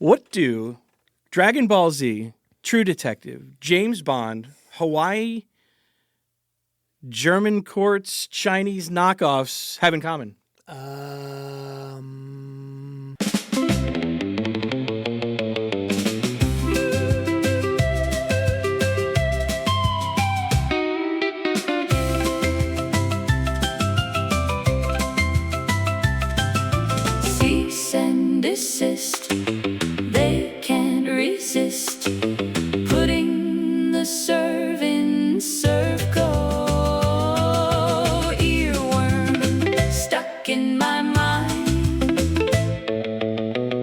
What do Dragon Ball Z, True Detective, James Bond, Hawaii, German courts, Chinese knockoffs have in common? Cease and desist. They can't resist. Putting the serve in circle. Earworm stuck in my mind.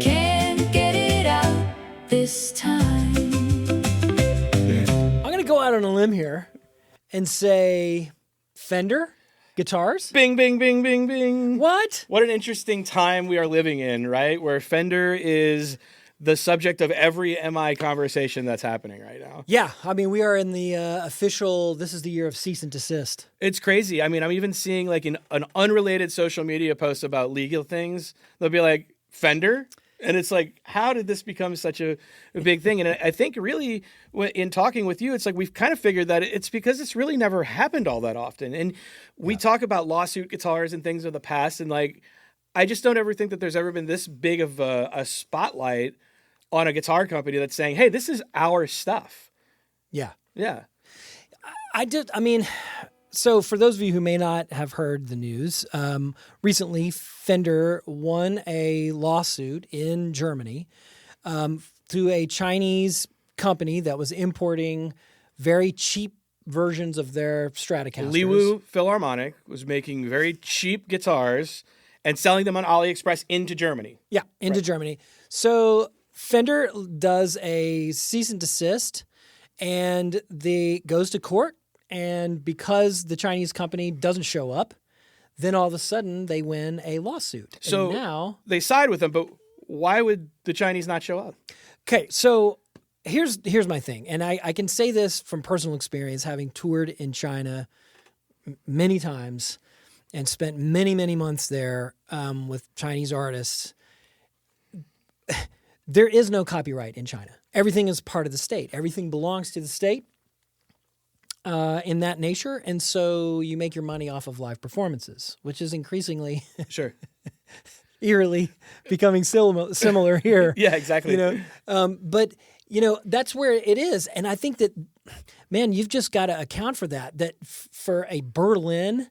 Can't get it out this time. I'm going to go out on a limb here and say Fender guitars. Bing, bing, bing, bing, bing. What? What an interesting time we are living in, right? Where Fender is the subject of every MI conversation that's happening right now. Yeah, I mean, we are in the official, this is the year of cease and desist. It's crazy. I mean, I'm even seeing like an unrelated social media post about legal things. They'll be like, Fender? And it's like, how did this become such a big thing? And I think really in talking with you, it's like we've kind of figured that it's because it's really never happened all that often. And we talk about lawsuit guitars and things of the past. And like, I just don't ever think that there's ever been this big of a spotlight on a guitar company that's saying, hey, this is our stuff. Yeah. Yeah. So for those of you who may not have heard the news, recently Fender won a lawsuit in Germany to a Chinese company that was importing very cheap versions of their Stratocasters. Leo Philharmonic was making very cheap guitars and selling them on AliExpress into Germany. Yeah, into Germany. So Fender does a cease and desist, and they goes to court. And because the Chinese company doesn't show up, then all of a sudden they win a lawsuit. So and now they side with them, but why would the Chinese not show up? Okay, so here's my thing. And I can say this from personal experience, having toured in China many times and spent many, many months there with Chinese artists. There is no copyright in China. Everything is part of the state. Everything belongs to the state. In that nature, and so you make your money off of live performances, which is increasingly Sure. eerily becoming similar here. Yeah, exactly. But that's where it is, and I think that, man, you've just got to account for that. That for a Berlin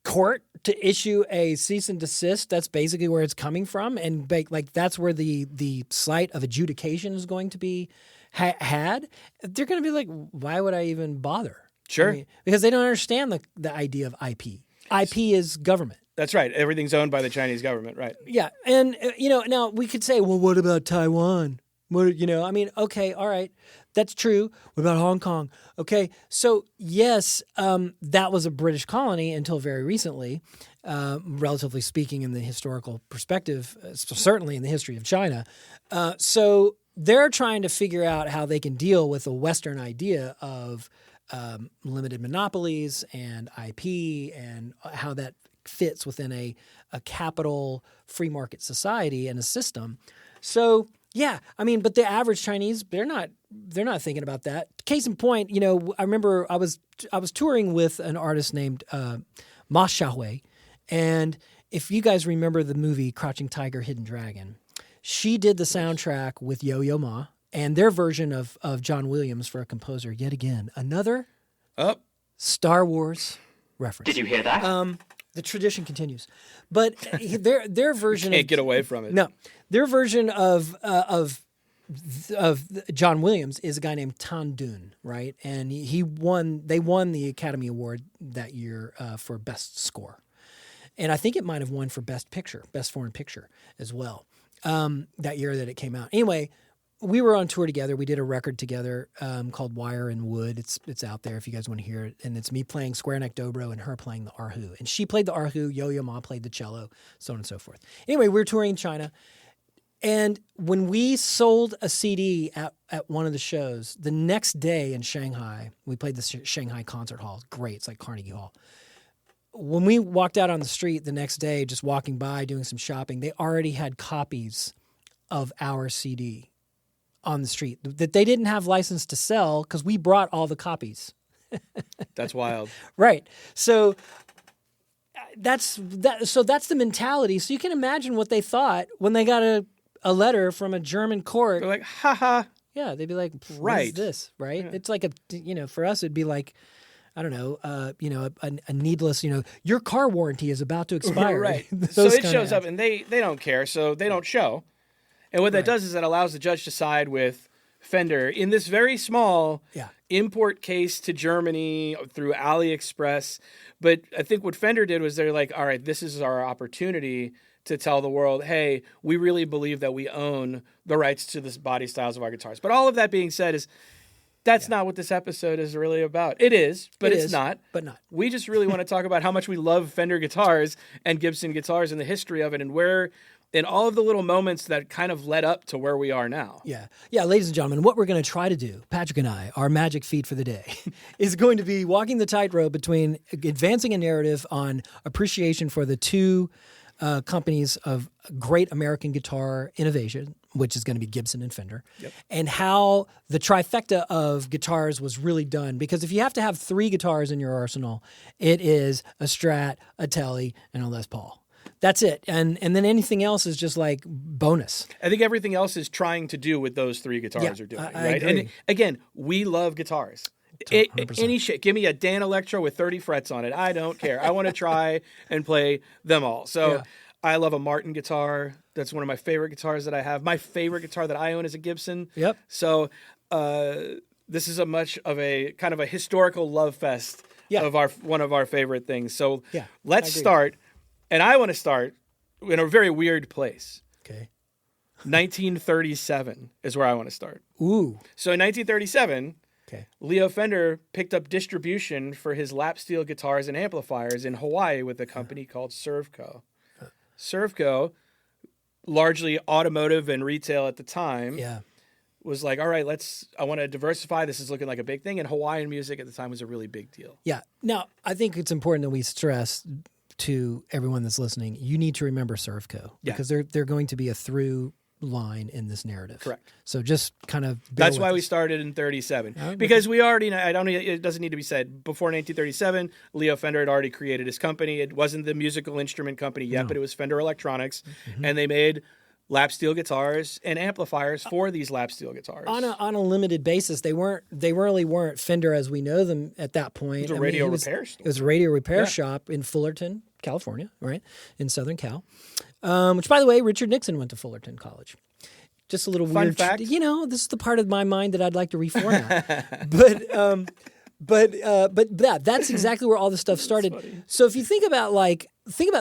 court to issue a cease and desist, that's basically where it's coming from, and that's where the site of adjudication is going to be had. They're going to be like, why would I even bother? Sure. I mean, because they don't understand the idea of IP. IP is government. That's right. Everything's owned by the Chinese government, right? Yeah. And, now we could say, well, what about Taiwan? Okay, all right. That's true. What about Hong Kong? Okay. So, yes, that was a British colony until very recently, relatively speaking, in the historical perspective, certainly in the history of China. So they're trying to figure out how they can deal with a Western idea of limited monopolies and IP and how that fits within a capital free market society and a system. So yeah, but the average Chinese, they're not thinking about that. Case in point, I remember I was touring with an artist named Ma Xiaohui, and if you guys remember the movie Crouching Tiger, Hidden Dragon, she did the soundtrack with Yo-Yo Ma. And their version of John Williams for a composer, yet again, another Star Wars reference. Did you hear that? The tradition continues. But their version Can't get away from it. No. Their version of John Williams is a guy named Tan Dun, right? And they won the Academy Award that year for Best Score. And I think it might have won for Best Picture, Best Foreign Picture as well, that year that it came out. Anyway, we were on tour together. We did a record together called Wire and Wood. It's out there if you guys want to hear it. And it's me playing square neck dobro and her playing the erhu. And she played the erhu, Yo-Yo Ma played the cello, so on and so forth. Anyway, we were touring in China. And when we sold a CD at one of the shows, the next day in Shanghai, we played the Shanghai Concert Hall. It's great. It's like Carnegie Hall. When we walked out on the street the next day, just walking by, doing some shopping, they already had copies of our CD on the street that they didn't have license to sell because we brought all the copies. That's wild. Right. So that's the mentality. So you can imagine what they thought when they got a letter from a German court. They're like, haha. Yeah, they'd be like, what is Right. this? Right? It's like for us, it'd be like, I don't know, a needless, your car warranty is about to expire. Right. Those So it kinda shows up, ads. and they don't care, so they don't show. And what that Right. does is it allows the judge to side with Fender in this very small Yeah. import case to Germany through AliExpress. But I think what Fender did was they're like, all right, this is our opportunity to tell the world, hey, we really believe that we own the rights to this body styles of our guitars. But all of that being said that's not what this episode is really about. It is, but it's not. But not. We just really want to talk about how much we love Fender guitars and Gibson guitars and the history of it and where, and all of the little moments that kind of led up to where we are now. Yeah. Yeah, ladies and gentlemen, what we're going to try to do, Patrick and I, our magic feat for the day, is going to be walking the tightrope between advancing a narrative on appreciation for the two companies of great American guitar innovation, which is going to be Gibson and Fender, and how the trifecta of guitars was really done. Because if you have to have 3 guitars in your arsenal, it is a Strat, a Tele, and a Les Paul. That's it. And then anything else is just like bonus. I think everything else is trying to do what those 3 guitars Yeah, are doing. I right? agree. And again, we love guitars. 100%. Any shit. Give me a Dan Electro with 30 frets on it. I don't care. I want to try and play them all. So Yeah. I love a Martin guitar. That's one of my favorite guitars that I have. My favorite guitar that I own is a Gibson. Yep. So this is a much of a kind of a historical love fest of one of our favorite things. So Yeah, let's I agree. start. And I want to start in a very weird place. Okay. 1937 is where I want to start. Ooh. So in 1937, Okay. Leo Fender picked up distribution for his lap steel guitars and amplifiers in Hawaii with a company called Servco. Servco, largely automotive and retail at the time, Yeah. was like, all right, I want to diversify. This is looking like a big thing. And Hawaiian music at the time was a really big deal. Yeah. Now, I think it's important that we stress to everyone that's listening, you need to remember Servco because they're going to be a through line in this narrative. Correct. So just kind of bear That's with why we us. started in 37. right, Because we already know, it doesn't need to be said, before 1937, Leo Fender had already created his company. It wasn't the musical instrument company yet, but it was Fender Electronics. And they made lap steel guitars and amplifiers for these lap steel guitars. on a limited basis. They really weren't Fender as we know them at that point. It was a radio repair store. It was a radio repair shop in Fullerton, California, right? In Southern Cal. Which, by the way, Richard Nixon went to Fullerton College. Just a little Fun weird fact. This is the part of my mind that I'd like to reformat. but that's exactly where all this stuff started. So if you think about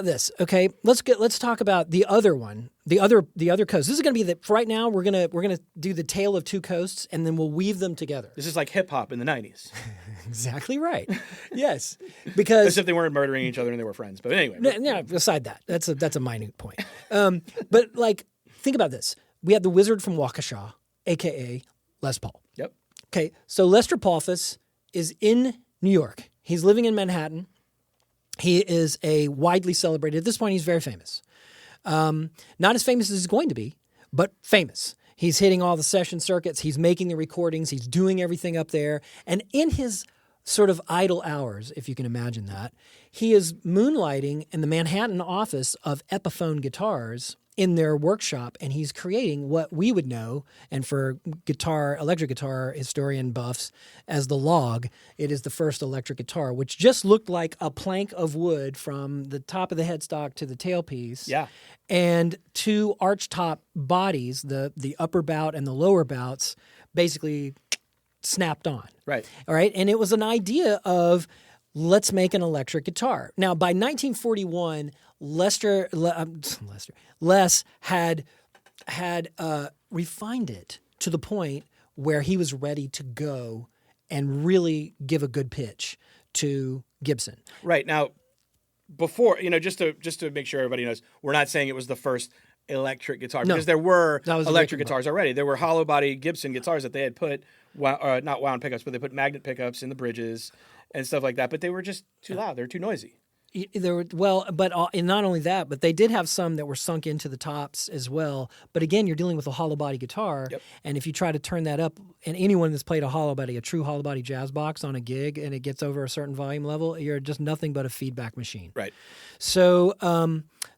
this, okay? Let's talk about the other one, the other coast. This is going to be right now. We're gonna do the tale of two coasts, and then we'll weave them together. This is like hip hop in the 90s. Exactly right. Yes, because As if they weren't murdering each other and they were friends. But anyway. yeah. Aside that, that's a minute point. But think about this. We had the Wizard from Waukesha, aka Les Paul. Yep. Okay, so Lester Palfus is in New York. He's living in Manhattan. He is a widely celebrated. At this point, he's very famous. Not as famous as he's going to be, but famous. He's hitting all the session circuits. He's making the recordings. He's doing everything up there. And in his sort of idle hours, if you can imagine that, he is moonlighting in the Manhattan office of Epiphone Guitars in their workshop, and he's creating what we would know, and for electric guitar historian buffs, as the Log. It is the first electric guitar, which just looked like a plank of wood from the top of the headstock to the tailpiece. Yeah. And two archtop bodies, the upper bout and the lower bouts, basically snapped on. Right. All right. And it was an idea of let's make an electric guitar. Now, by 1941, Les had refined it to the point where he was ready to go and really give a good pitch to Gibson. Right. Now, before, just to make sure everybody knows, we're not saying it was the first electric guitar, because there were That was electric electric guitars already. There were hollow body Gibson guitars that they had put, not wound pickups, but they put magnet pickups in the bridges and stuff like that. But they were just too loud. They were too noisy. And not only that, but they did have some that were sunk into the tops as well. But again, you're dealing with a hollow body guitar, and if you try to turn that up, and anyone that's played a true hollow body jazz box on a gig, and it gets over a certain volume level, you're just nothing but a feedback machine. Right. So,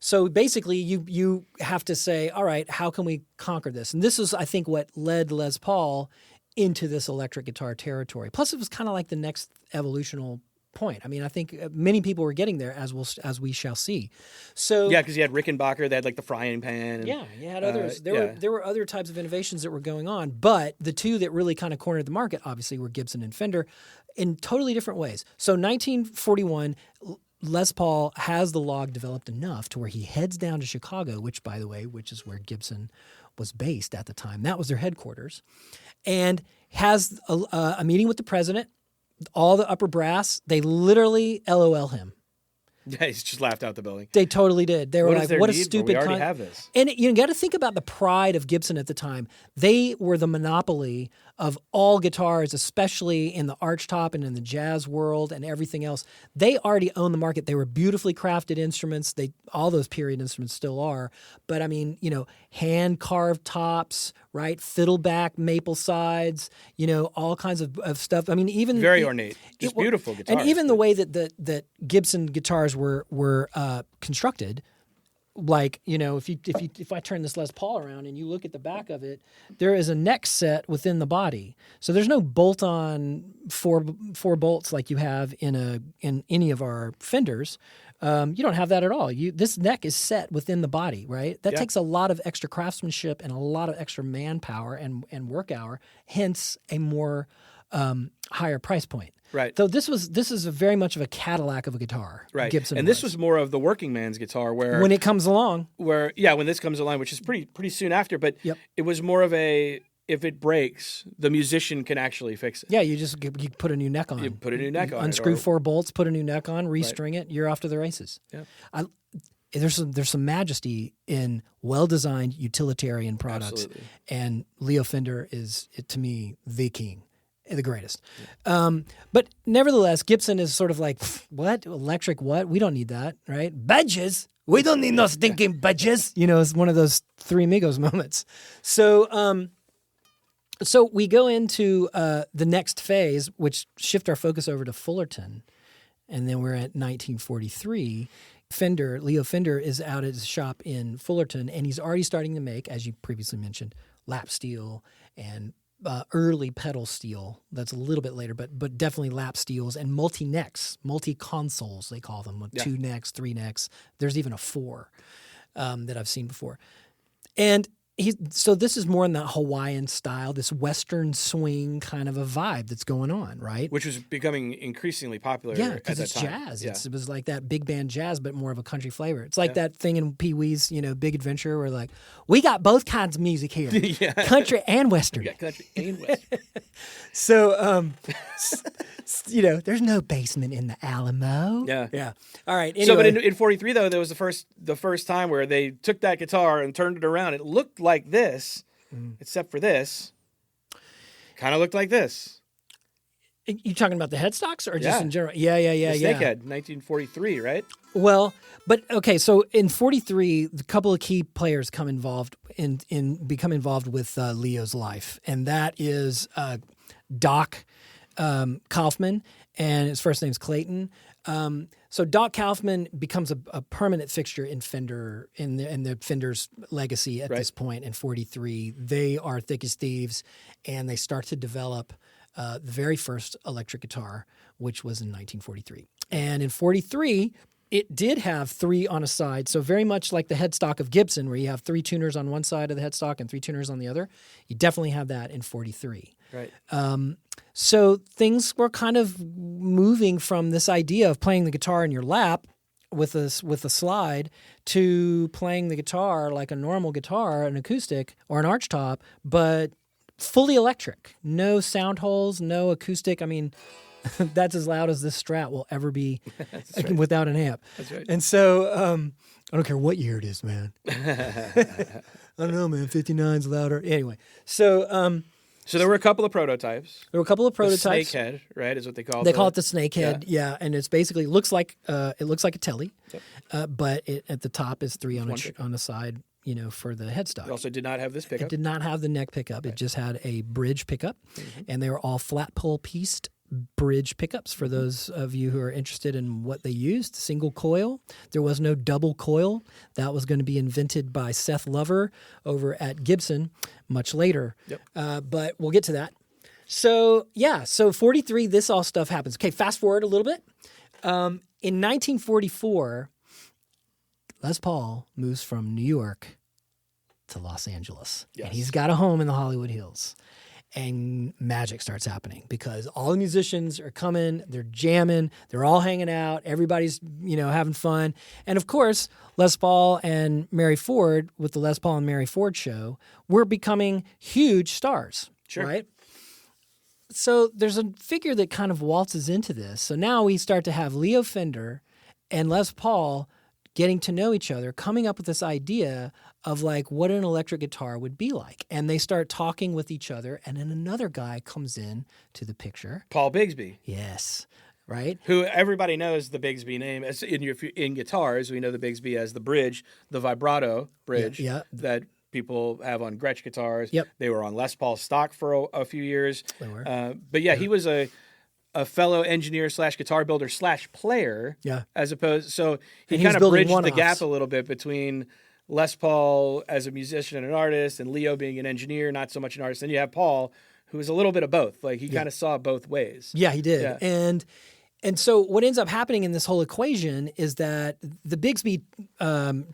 so basically, you have to say, all right, how can we conquer this? And this is, I think, what led Les Paul into this electric guitar territory. Plus, it was kind of like the next evolutional point. I mean, I think many people were getting there, as we shall see. So yeah, because you had Rickenbacker, they had like the frying pan. And, you had others. There were other types of innovations that were going on, but the two that really kind of cornered the market, obviously, were Gibson and Fender, in totally different ways. So 1941, Les Paul has the log developed enough to where he heads down to Chicago, which is where Gibson was based at the time. That was their headquarters, and has a meeting with the president. All the upper brass, they literally LOL him. Yeah, he's just laughed out the building. They totally did. They were like, what a stupid... We already have this. And you got to think about the pride of Gibson at the time. They were the monopoly of all guitars, especially in the archtop and in the jazz world and everything else. They already owned the market. They were beautifully crafted instruments. All those period instruments still are. But I mean, hand-carved tops, right? Fiddleback, maple sides, all kinds of stuff. I mean, even... Very ornate. Just beautiful guitars. And even the way that Gibson guitars were constructed, like, if I turn this Les Paul around and you look at the back of it, there is a neck set within the body. So there's no bolt-on four bolts like you have in any of our Fenders. You don't have that at all. This neck is set within the body, right? That takes a lot of extra craftsmanship and a lot of extra manpower and work hour, hence a more higher price point. Right. So this is very much of a Cadillac of a guitar. Right. Gibson and this was more of the working man's guitar when it comes along. When this comes along, which is pretty soon after, but it was more of a, if it breaks, the musician can actually fix it. Yeah, you put a new neck on. You put a new neck on. Unscrew 4 bolts, put a new neck on, restring it, you're off to the races. Yeah. There's some majesty in well-designed utilitarian products. Absolutely. And Leo Fender is, to me, the king. The greatest. But nevertheless, Gibson is sort of like, what? Electric what? We don't need that, right? Badges? We don't need no stinking badges. It's one of those Three Amigos moments. So we go into the next phase, which shift our focus over to Fullerton. And then we're at 1943. Leo Fender is out at his shop in Fullerton, and he's already starting to make, as you previously mentioned, lap steel and early pedal steel. That's a little bit later, but definitely lap steels and multi-necks, multi-consoles, they call them, with 2 necks, 3 necks. There's even a 4 that I've seen before. And so this is more in the Hawaiian style, this Western swing kind of a vibe that's going on, right? Which was becoming increasingly popular. Yeah, because it's time. Jazz. It was like that big band jazz, but more of a country flavor. It's like that thing in Pee Wee's, Big Adventure, where like, we got both kinds of music here, country and Western. Yeah, country and Western. So, there's no basement in the Alamo. Yeah. All right. Anyway. So, but in 43 though, there was the first time where they took that guitar and turned it around. It looked like this, except for this. Kind of looked like this. You talking about the headstocks or just in general? Yeah. Snakehead, 1943, right? Well, but okay. So in 43, a couple of key players become involved with Leo's life, and that is Doc Kaufman, and his first name's Clayton. So Doc Kaufman becomes a permanent fixture in Fender, in the Fender's legacy at this point in 43. They are thick as thieves, and they start to develop the very first electric guitar, which was in 1943. And in 43, it did have 3 on a side, so very much like the headstock of Gibson, where you have 3 tuners on one side of the headstock and 3 tuners on the other. You definitely have that in 43. Right. So things were kind of moving from this idea of playing the guitar in your lap with a slide to playing the guitar like a normal guitar, an acoustic or an archtop, but fully electric. No sound holes, no acoustic. I mean, that's as loud as this Strat will ever be without an amp. That's right. And so I don't care what year it is, man. I don't know, man. 59's louder. Anyway, so So there were a couple of prototypes. There were a couple of prototypes. Snakehead, right, is what they call it. They call it the snakehead, yeah, and it's basically looks like a telly, but at the top is 3 on the side, for the headstock. It also did not have this pickup. It did not have the neck pickup. It just had a bridge pickup, and they were all flat pole pieced bridge pickups for those of you who are interested in what they used. Single coil. There was no double coil. That was going to be invented by Seth Lover over at Gibson much later. But we'll get to that. So 43, this all stuff happens. Okay, fast forward a little bit. In 1944, Les Paul moves from New York to Los Angeles. Yes. And he's got a home in the Hollywood Hills. And magic starts happening because all the musicians are coming, they're jamming, they're all hanging out, everybody's, having fun. And of course, Les Paul and Mary Ford, with the Les Paul and Mary Ford show, were becoming huge stars, right? So there's a figure that kind of waltzes into this. So now we start to have Leo Fender and Les Paul getting to know each other, coming up with this idea of like what an electric guitar would be like. And they start talking with each other, and then another guy comes in to the picture. Paul Bigsby. Yes, right? Who everybody knows the Bigsby name. As in guitars, we know the Bigsby as the bridge, the vibrato bridge that people have on Gretsch guitars. Yep. They were on Les Paul stock for a few years. They were. But he was a fellow engineer / guitar builder / player. Yeah. As opposed, so he kind of bridged the gap a little bit between Les Paul as a musician and an artist, and Leo being an engineer, not so much an artist. Then you have Paul, who was a little bit of both. Like he kind of saw both ways. Yeah, he did. Yeah. And so what ends up happening in this whole equation is that the Bigsby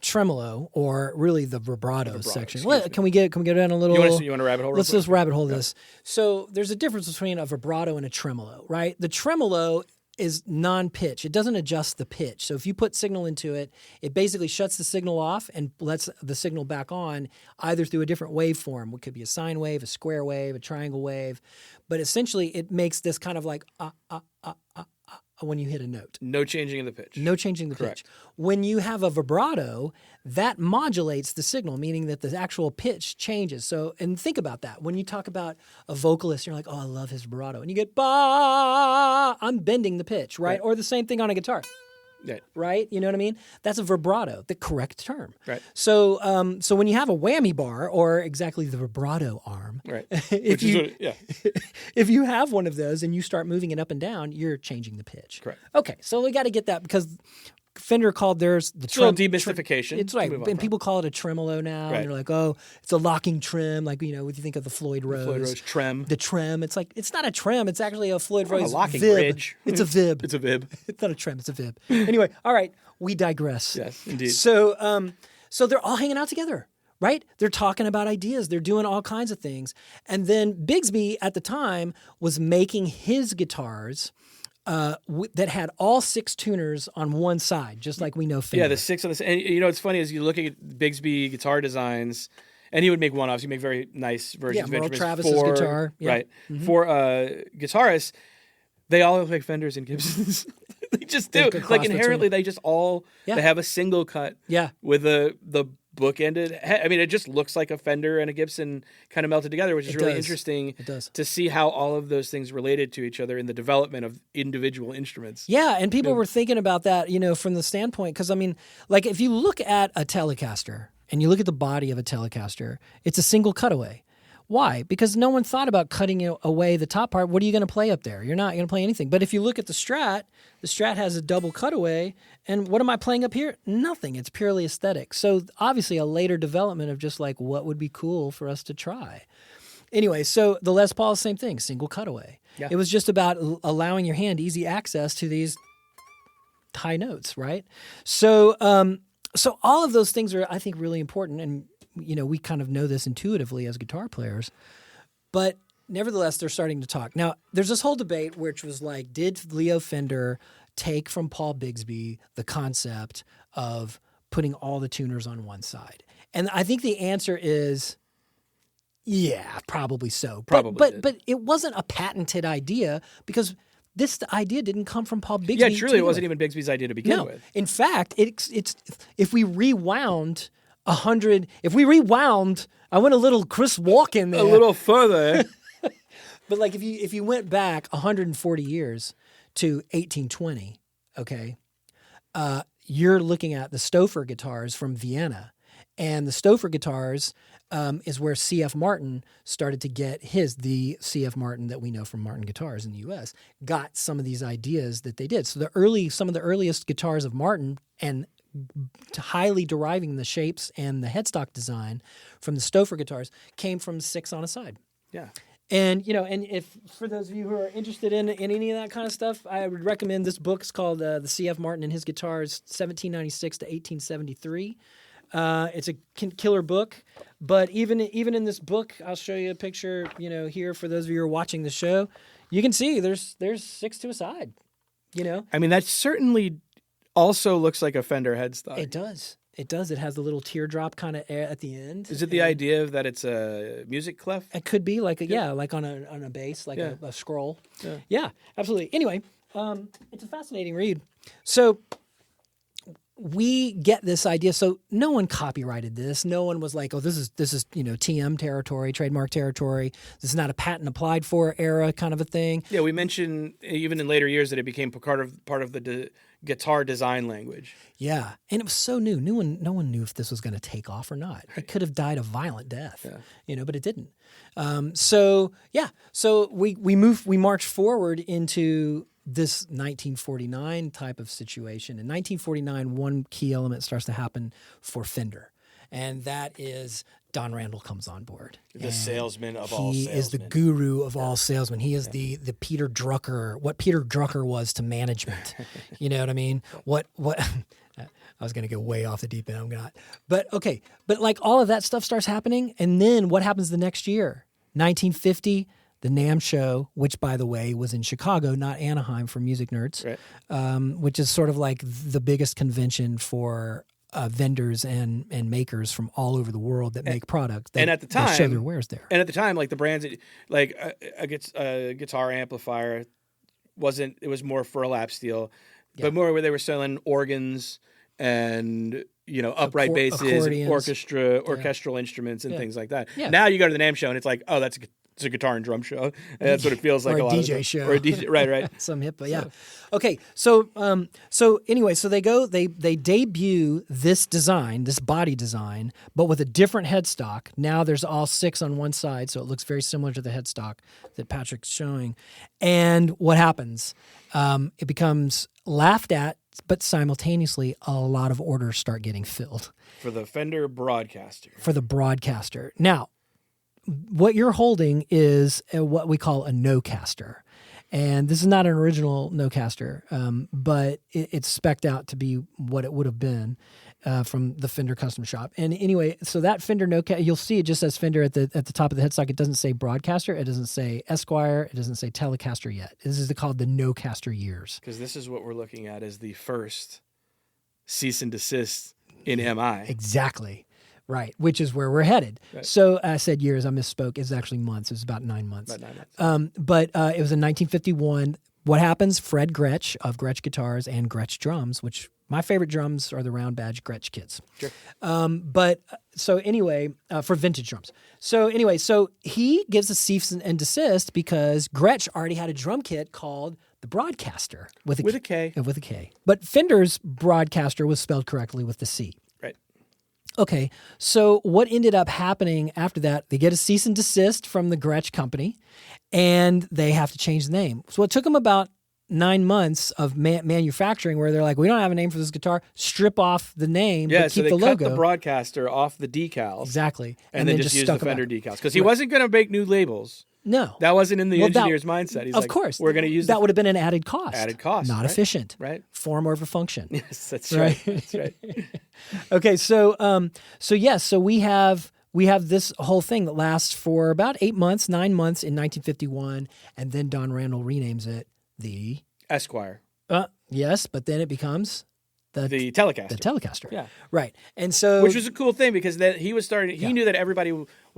tremolo, or really the vibrato section. Can we get down a little? You want to rabbit hole? Let's just rabbit hole this. So there's a difference between a vibrato and a tremolo, right? The tremolo is non-pitch. It doesn't adjust the pitch. So if you put signal into it, it basically shuts the signal off and lets the signal back on either through a different waveform. It could be a sine wave, a square wave, a triangle wave. But essentially it makes this kind of like when you hit a note. No changing of the pitch. No changing the pitch. When you have a vibrato, that modulates the signal, meaning that the actual pitch changes. So, and think about that. When you talk about a vocalist, you're like, oh, I love his vibrato. And you get, ba, I'm bending the pitch, right? Or the same thing on a guitar. Right? You know what I mean? That's a vibrato, the correct term. Right. So when you have a whammy bar, or exactly the vibrato arm, right? if you have one of those and you start moving it up and down, you're changing the pitch. Correct. Okay, so we got to get that because Fender called theirs the demystification. It's right, and people call it a tremolo now, and they're like, "Oh, it's a locking trem." Like when you think of the Floyd Rose, trem, the trem. It's like it's not a trem. It's actually a Floyd Rose a locking vib. bridge. It's a vib. It's a vib. It's not a trem. It's a vib. Anyway, all right, we digress. Yes, indeed. So, so they're all hanging out together. Right? They're talking about ideas. They're doing all kinds of things. And then Bigsby at the time was making his guitars that had all 6 tuners on one side, just like we know Fender. Yeah, the 6 on the side. And what's funny is you look at Bigsby guitar designs, and he would make one-offs. He'd make very nice versions of Merle Travis's guitar. Yeah. Right. Mm-hmm. For guitarists, they all look like Fenders and Gibsons. They just do. Like inherently, they just all they have a single cut with the bookended head. I mean, it just looks like a Fender and a Gibson kind of melted together, which is really interesting to see how all of those things related to each other in the development of individual instruments. Yeah, and people were thinking about that, from the standpoint, because, I mean, like if you look at a Telecaster and you look at the body of a Telecaster, it's a single cutaway. Why? Because no one thought about cutting away the top part. What are you going to play up there? You're not going to play anything. But if you look at the Strat has a double cutaway. And what am I playing up here? Nothing. It's purely aesthetic. So obviously a later development of just like what would be cool for us to try. Anyway, so the Les Paul, same thing, single cutaway. Yeah. It was just about allowing your hand easy access to these high notes, right? So so all of those things are, I think, really important. And we kind of know this intuitively as guitar players, but nevertheless, they're starting to talk. Now, there's this whole debate which was like, did Leo Fender take from Paul Bigsby the concept of putting all the tuners on one side? And I think the answer is, yeah, probably so. But it wasn't a patented idea because this idea didn't come from Paul Bigsby. Yeah, truly, it wasn't even Bigsby's idea to begin with. In fact, it's if we rewound 100, if we rewound, I went a little Chris Walken there. A little further. But like if you went back 140 years to 1820, okay, you're looking at the Stouffer guitars from Vienna, and the Stouffer guitars is where C.F. Martin started to get the C.F. Martin that we know from Martin Guitars in the U.S. got some of these ideas that they did. So some of the earliest guitars of Martin and highly deriving the shapes and the headstock design from the Stouffer guitars came from 6 on a side. Yeah. And, and if for those of you who are interested in any of that kind of stuff, I would recommend this book. It's called The C.F. Martin and His Guitars, 1796 to 1873. It's a killer book, but even in this book, I'll show you a picture, here for those of you who are watching the show. You can see there's 6 to a side, I mean, that certainly also looks like a Fender headstock. It does. It does. It has a little teardrop kind of at the end. Is it the idea that it's a music clef? It could be like like on a bass, like a scroll. Yeah, absolutely. Anyway, it's a fascinating read. So we get this idea. So no one copyrighted this. No one was like, oh, this is TM territory, trademark territory. This is not a patent applied for era kind of a thing. Yeah, we mentioned even in later years that it became part of the guitar design language. Yeah, and it was so new. No one knew if this was going to take off or not. It could have died a violent death, but it didn't. So we march forward into this 1949 type of situation. In 1949, one key element starts to happen for Fender, and that is Don Randall comes on board. The salesman of all salesmen. He is the guru of all salesmen. He is the Peter Drucker, what Peter Drucker was to management. You know what I mean? What I was going to go way off the deep end. I'm not. But okay. But like all of that stuff starts happening, and then what happens the next year? 1950, the NAMM show, which, by the way, was in Chicago, not Anaheim for music nerds, right. Which is sort of like the biggest convention for vendors and makers from all over the world that make products. And at the time, show their wares there. And at the time, like the brands, like a guitar amplifier it was more for a lap steel, but more where they were selling organs and upright basses, and orchestral instruments and things like that. Yeah. Now you go to the NAMM show and it's like, oh, it's a guitar and drum show. And that's what it feels like. Or a lot DJ of show. Or a DJ, right. Some hip, but yeah. Okay, so anyway, so they debut this design, this body design, but with a different headstock. Now there's all 6 on one side, so it looks very similar to the headstock that Patrick's showing. And what happens? It becomes laughed at, but simultaneously, a lot of orders start getting filled. For the Fender Broadcaster. For the Broadcaster. Now, what you're holding is what we call a no-caster. And this is not an original no-caster, but it's spec'd out to be what it would have been from the Fender custom shop. And anyway, so that Fender no-caster, you'll see it just says Fender at the top of the headstock. It doesn't say Broadcaster. It doesn't say Esquire. It doesn't say Telecaster yet. This is called the no-caster years. Because this is what we're looking at as the first cease and desist in MI. Exactly. Right, which is where we're headed. Right. So I said years, I misspoke. It's actually months. It was about 9 months. But it was in 1951. What happens? Fred Gretsch of Gretsch Guitars and Gretsch Drums, which my favorite drums are the round badge Gretsch kits. Sure. For vintage drums. So he gives a cease and desist because Gretsch already had a drum kit called the Broadcaster with a K. With a K. But Fender's Broadcaster was spelled correctly with the C. Okay, so what ended up happening after that, they get a cease and desist from the Gretsch company, and they have to change the name. So it took them about 9 months of manufacturing where they're like, we don't have a name for this guitar, strip off the name, but keep the logo. Yeah, so they cut the Broadcaster off the decals. Exactly. And then just use the Fender decals. Because he wasn't going to make new labels. No. That wasn't in the engineer's mindset. He's of course. We're going to use that would have been an added cost. Not right? efficient. Right. Form over function. Yes, that's right. That's right. Okay, so we have this whole thing that lasts for about 8 months, 9 months in 1951, and then Don Randall renames it the Esquire. Yes, but then it becomes the Telecaster. The Telecaster. Yeah. Right. And so which was a cool thing because he was starting. He knew that everybody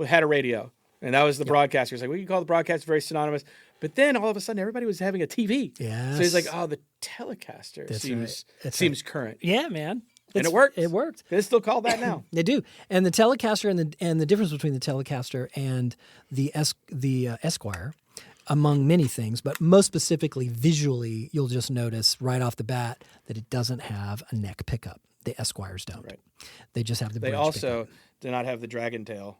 had a radio. And that was the Broadcaster. He's like, we can call the Broadcaster very synonymous. But then all of a sudden, everybody was having a TV. Yes. So he's like, oh, the Telecaster seems current. Yeah, man. And it worked. It worked. They still call that now. They do. And the Telecaster and the difference between the Telecaster and the Esquire among many things, but most specifically visually, you'll just notice right off the bat that it doesn't have a neck pickup. The Esquires don't. Right. They just have the They bridge also pickup. do not have the dragon tail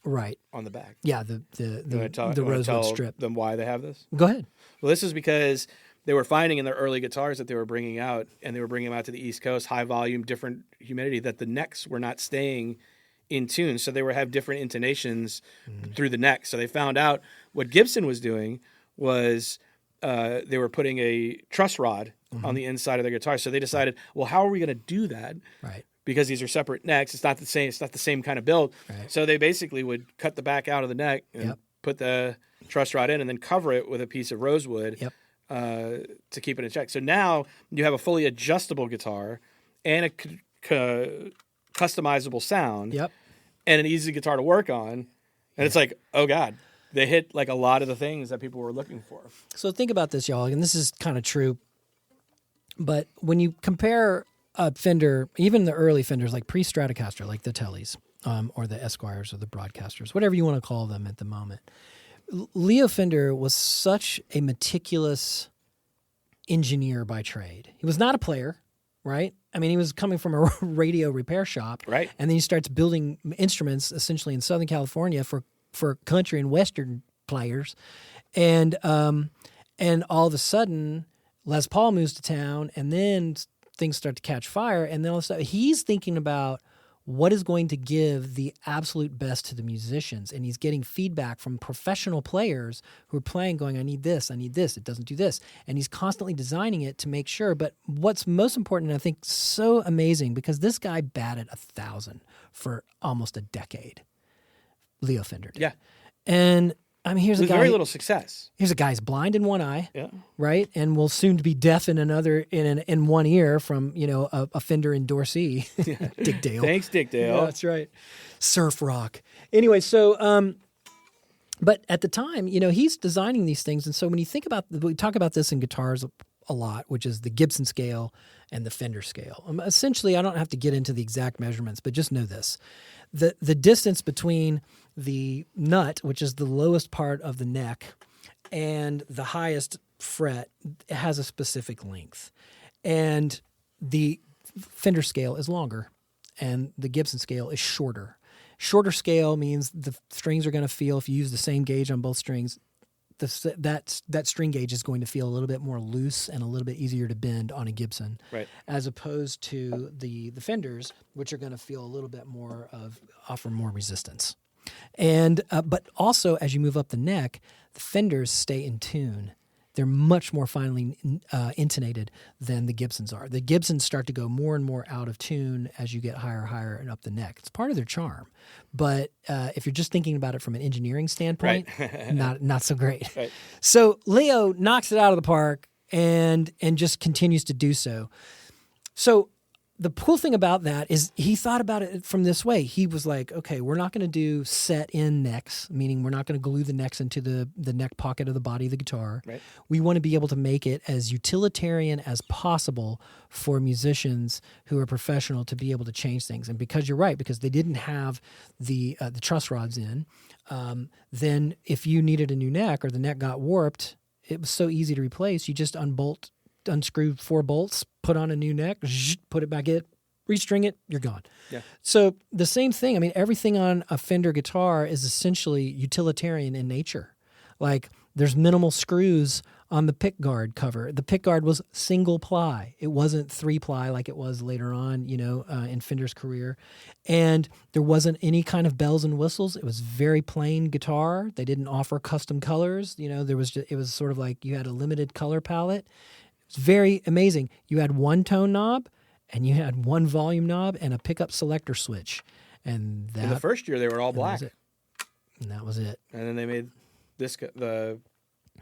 Right. on the back. Yeah, the You wanna tell rosewood strip. them why they have this? Go ahead. Well, this is because they were finding in their early guitars that they were bringing out, and they were bringing them out to the East Coast, high volume, different humidity, that the necks were not staying in tune. So they would have different intonations through the neck. So they found out what Gibson was doing was they were putting a truss rod on the inside of their guitar. So they decided, well, how are we going to do that? Right. Because these are separate necks. It's not the same. It's not the same kind of build. Right. So they basically would cut the back out of the neck and Yep. put the truss rod in, and then cover it with a piece of rosewood Yep. to keep it in check. So now you have a fully adjustable guitar and a customizable sound, Yep. and an easy guitar to work on. And it's like, oh God, they hit like a lot of the things that people were looking for. So think about this, y'all, and this is kind of true. But when you compare a Fender, even the early Fenders, like pre-Stratocaster, like the Tellys, or the Esquires or the Broadcasters, whatever you want to call them at the moment, Leo Fender was such a meticulous engineer by trade. He was not a player, right? I mean, he was coming from a radio repair shop. Right. And then he starts building instruments essentially in Southern California for country and Western players. And all of a sudden, Les Paul moves to town, and then things start to catch fire. And then all of a sudden, he's thinking about what is going to give the absolute best to the musicians. And he's getting feedback from professional players who are playing, going, I need this, it doesn't do this. And he's constantly designing it to make sure. But what's most important, and I think so amazing, because this guy batted 1,000 for almost a decade, Leo Fender did. Yeah. And I mean, here's a With guy. very little success. Here's a guy who's blind in one eye, Yeah. right, and will soon to be deaf in another in one ear from a Fender in Dorsey, Dick Dale. Thanks, Dick Dale. Yeah, that's right. Surf rock. Anyway, so but at the time, he's designing these things, and so when you think about, we talk about this in guitars a lot, which is the Gibson scale and the Fender scale. Essentially, I don't have to get into the exact measurements, but just know this: the distance between the nut, which is the lowest part of the neck, and the highest fret has a specific length. And the Fender scale is longer, and the Gibson scale is shorter. Shorter scale means the strings are going to feel, if you use the same gauge on both strings, that string gauge is going to feel a little bit more loose and a little bit easier to bend on a Gibson, Right. as opposed to the Fenders, which are going to feel a little bit more offer more resistance. And but also, as you move up the neck, the Fenders stay in tune. They're much more finely intonated than the Gibsons are. The Gibsons start to go more and more out of tune as you get higher and up the neck. It's part of their charm. But if you're just thinking about it from an engineering standpoint, not so great. Right. So Leo knocks it out of the park and just continues to do so. So the cool thing about that is he thought about it from this way. He was like, okay, we're not going to do set-in necks, meaning we're not going to glue the necks into the neck pocket of the body of the guitar. Right. We want to be able to make it as utilitarian as possible for musicians who are professional to be able to change things. And because you're right, because they didn't have the truss rods in, then if you needed a new neck or the neck got warped, it was so easy to replace. You just unscrew 4 bolts, put on a new neck, put it back in, restring it, you're gone. Yeah. So the same thing. I mean, everything on a Fender guitar is essentially utilitarian in nature. Like there's minimal screws on the pickguard cover. The pickguard was single ply. It wasn't 3-ply like it was later on, in Fender's career. And there wasn't any kind of bells and whistles. It was very plain guitar. They didn't offer custom colors. It was sort of like you had a limited color palette. It's very amazing. You had one tone knob, and you had one volume knob, and a pickup selector switch. And In the first year, they were all black. And that was it. And then they made the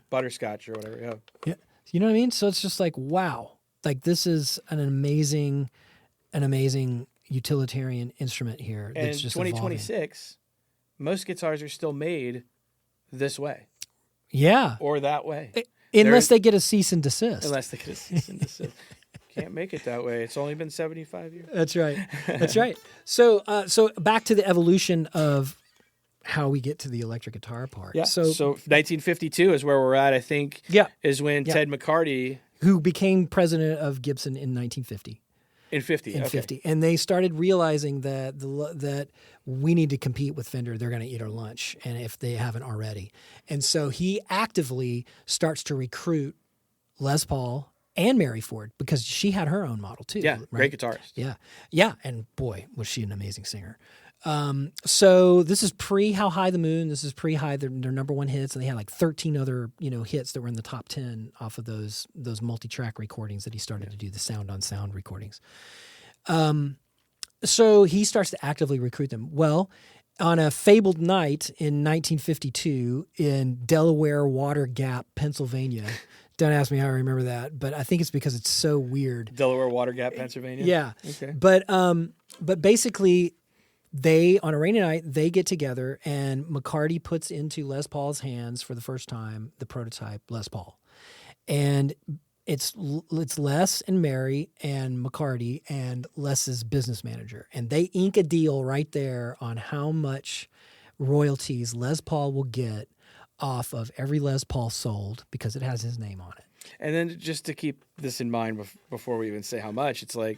butterscotch or whatever. Yeah. Yeah. You know what I mean? So it's just like, wow. Like this is an amazing utilitarian instrument here. And That's just 2026, most guitars are still made this way evolving. Yeah. or that way. Unless they get a cease and desist. Unless they get a cease and desist. Can't make it that way. It's only been 75 years. That's right. That's right. So back to the evolution of how we get to the electric guitar part. Yeah. So, 1952 is where we're at, I think. Yeah. Is when Yeah. Ted McCarty who became president of Gibson in 1950. in 50. In okay. 50, and they started realizing that that we need to compete with Fender. They're going to eat our lunch, and if they haven't already, and so he actively starts to recruit Les Paul and Mary Ford because she had her own model too. Yeah. right? Great guitarist. Yeah, yeah, and boy, was she an amazing singer. So this is pre How High the Moon. This is pre High their number one hits, and they had like 13 other hits that were in the top 10 off of those multi-track recordings that he started to do, the sound on sound recordings. So he starts to actively recruit them. Well, on a fabled night in 1952 in Delaware Water Gap, Pennsylvania. Don't ask me how I remember that, but I think it's because it's so weird. Delaware Water Gap, Pennsylvania. Yeah. Okay. But basically, they on a rainy night they get together and McCarty puts into Les Paul's hands for the first time the prototype Les Paul, and it's Les and Mary and McCarty and Les's business manager, and they ink a deal right there on how much royalties Les Paul will get off of every Les Paul sold because it has his name on it. And then just to keep this in mind before we even say how much, it's like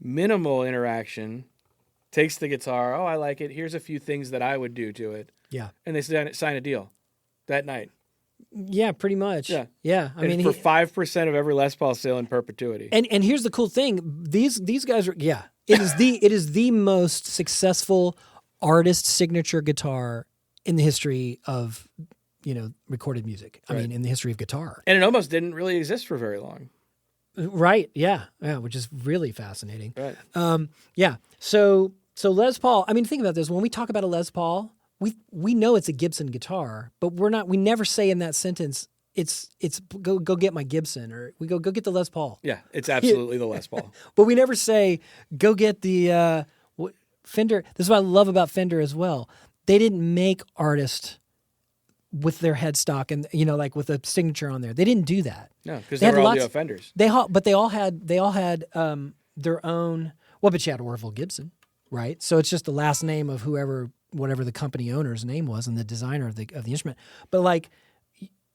minimal interaction, takes the guitar, oh, I like it, here's a few things that I would do to it. Yeah. And they sign a deal that night. Yeah, pretty much. Yeah. Yeah. I mean, for 5% of every Les Paul sale in perpetuity. And here's the cool thing. These guys are, yeah, it is the most successful artist signature guitar in the history of, recorded music. I Right. mean, in the history of guitar. And it almost didn't really exist for very long. Right. Yeah. Yeah. Which is really fascinating. Right. Yeah. So Les Paul, I mean, think about this. When we talk about a Les Paul, we know it's a Gibson guitar, but we never say in that sentence, it's go get my Gibson, or we go get the Les Paul. Yeah, it's absolutely the Les Paul. But we never say, go get the Fender. This is what I love about Fender as well. They didn't make artists with their headstock and like with a signature on there. They didn't do that. No, because they were all Leo Fenders. But they all had their own. Well, but you had Orville Gibson, right? So it's just the last name of whatever the company owner's name was, and the designer of the instrument. But like,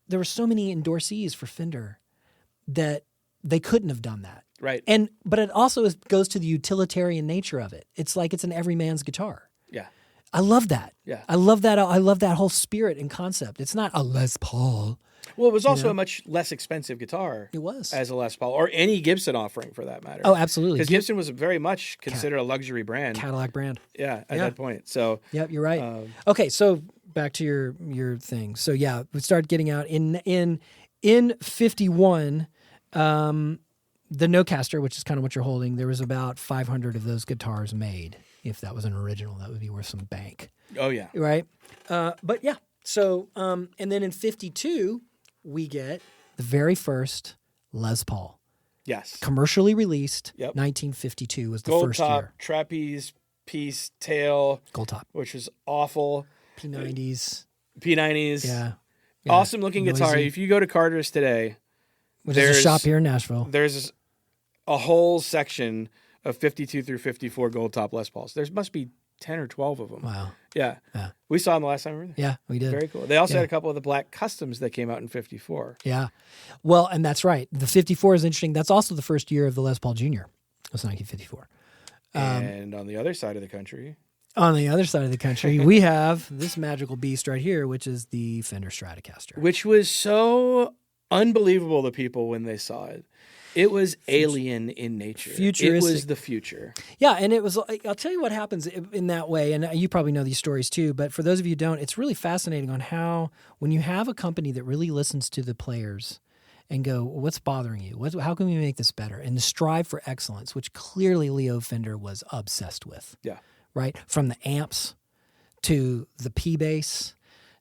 there were so many endorsees for Fender that they couldn't have done that. Right. But it also goes to the utilitarian nature of it. It's like it's an everyman's guitar. Yeah. I love that. Yeah. I love that. I love that whole spirit and concept. It's not a Les Paul. Well, it was also a much less expensive guitar. It was. As a Les Paul, or any Gibson offering for that matter. Oh, absolutely. Because Gibson was very much considered a luxury brand. Cadillac brand. Yeah, at that point. So. Yep, you're right. Okay, so back to your thing. So yeah, we started getting out in 51. The Nocaster, which is kind of what you're holding, there was about 500 of those guitars made. If that was an original, that would be worth some bank. Oh yeah. Right. But yeah. So and then in 52 we get the very first Les Paul. Yes. Commercially released. Yep. 1952 was the Gold first top, year. trapeze piece tail. Gold top. Which was awful. P90s. P90s. Yeah. Awesome looking guitar. Noisy. If you go to Carter's today, Which is a shop here in Nashville. There's a whole section of 52 through 54 gold top Les Pauls. There must be 10 or 12 of them. Wow. Yeah. Yeah. We saw them the last time we were there. Yeah, we did. Very cool. They also had a couple of the black customs that came out in 54. Yeah. Well, and that's right. The 54 is interesting. That's also the first year of the Les Paul Jr. That's 1954. And on the other side of the country. On the other side of the country, we have this magical beast right here, which is the Fender Stratocaster. Which was so unbelievable to people when they saw it. It was alien in nature. Futuristic. It was the future. Yeah, and it was. I'll tell you what happens in that way, and you probably know these stories too. But for those of you who don't, it's really fascinating on how when you have a company that really listens to the players and go, "What's bothering you? How can we make this better?" and to strive for excellence, which clearly Leo Fender was obsessed with. Yeah. Right, from the amps to the P bass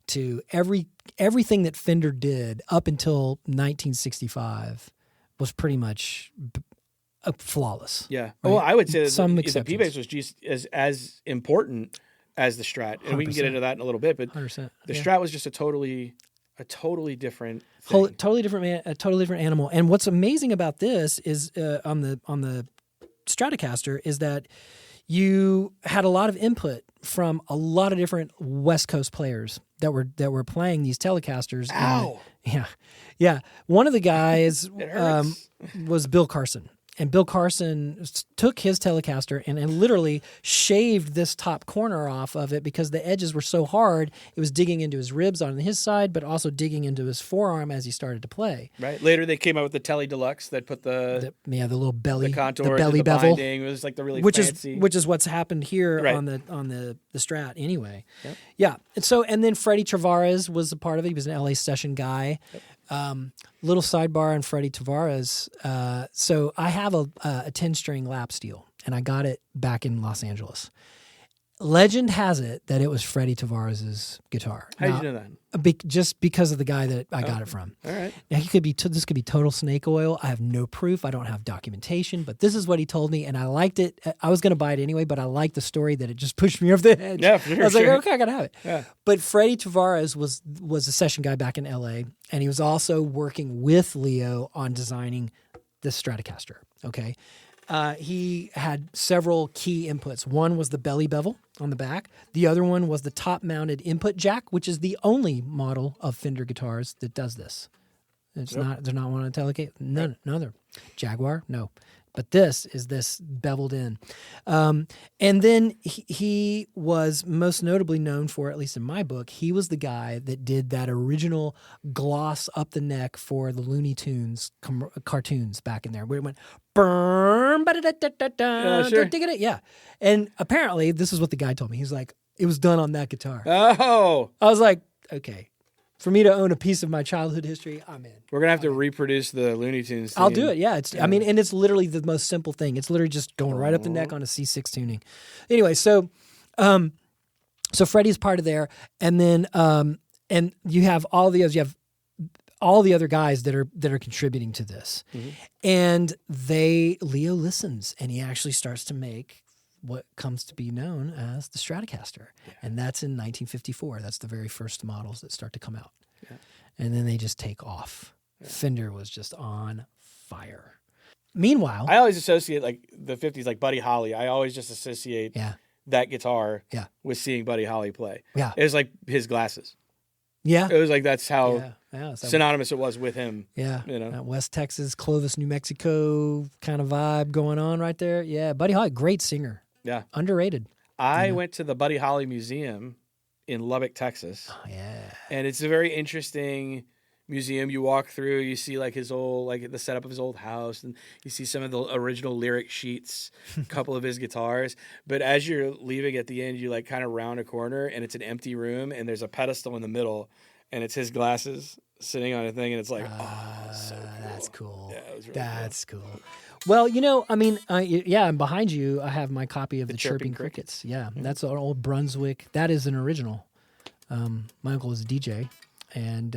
to everything that Fender did up until 1965. Was pretty much flawless. Yeah. Right? Well, I would say that Some the exceptions. P-Bass was just as important as the Strat. And we can get 100%. into that in a little bit, but 100%. the yeah. Strat was just a totally different thing. Totally different animal. And what's amazing about this is on the Stratocaster is that you had a lot of input from a lot of different West Coast players that were playing these Telecasters. Ow. Yeah. One of the guys It hurts. was Bill Carson. And Bill Carson took his Telecaster and literally shaved this top corner off of it because the edges were so hard. It was digging into his ribs on his side, but also digging into his forearm as he started to play. Right. Later, they came out with the Tele Deluxe that put the little belly, the contour, the belly the bevel, binding. It was like the really which fancy. is what's happened here Right. on the Strat anyway. Yep. Yeah. And then Freddie Tavares was a part of it. He was an LA session guy. Yep. Little sidebar on Freddie Tavares. So I have a 10-string lap steel, and I got it back in Los Angeles. Legend has it that it was Freddie Tavares's guitar. How did you know that? Just because of the guy that I got it from. All right. Now this could be total snake oil. I have no proof. I don't have documentation, but this is what he told me, and I liked it. I was going to buy it anyway, but I liked the story that it just pushed me over the edge. Yeah, for sure. I was like, okay, I got to have it. Yeah. But Freddie Tavares was a session guy back in LA, and he was also working with Leo on designing the Stratocaster. Okay. He had several key inputs. One was the belly bevel on the back. The other one was the top-mounted input jack, which is the only model of Fender guitars that does this. There's not one on Telecaster. No other. Jaguar, no. But this beveled in. And then he was most notably known for, at least in my book, he was the guy that did that original gloss up the neck for the Looney Tunes cartoons back in there, where it went, burn, sure. yeah. And apparently, this is what the guy told me. He's like, it was done on that guitar. Oh. I was like, okay. For me to own a piece of my childhood history, I'm in. We're going to have to reproduce the Looney Tunes theme. I'll do it. Yeah. I mean, and it's literally the most simple thing. It's literally just going right up the neck on a C6 tuning. Anyway, so Freddie's part of there, and then and you have all the others. You have all the other guys that are contributing to this, and Leo listens, and he actually starts to make what comes to be known as the Stratocaster. Yeah. And that's in 1954. That's the very first models that start to come out. Yeah. And then they just take off. Yeah. Fender was just on fire. Meanwhile, I always associate like the 50s, like Buddy Holly. I always just associate that guitar with seeing Buddy Holly play. Yeah. It was like his glasses. Yeah. It was like that's how so synonymous it was with him. Yeah. You know, that West Texas, Clovis, New Mexico kind of vibe going on right there. Yeah. Buddy Holly, great singer. Yeah. Underrated. I went to the Buddy Holly Museum in Lubbock, Texas. Oh, yeah. And it's a very interesting museum. You walk through, you see like his old, like the setup of his old house, and you see some of the original lyric sheets, a couple of his guitars. But as you're leaving at the end, you like kind of round a corner, and it's an empty room, and there's a pedestal in the middle, and it's his glasses sitting on a thing, and it's like, so cool. That's cool. Yeah, it was really That's cool. Well, I mean, and behind you, I have my copy of the Chirping Crickets. Yeah, that's an old Brunswick. That is an original. My uncle was a DJ, and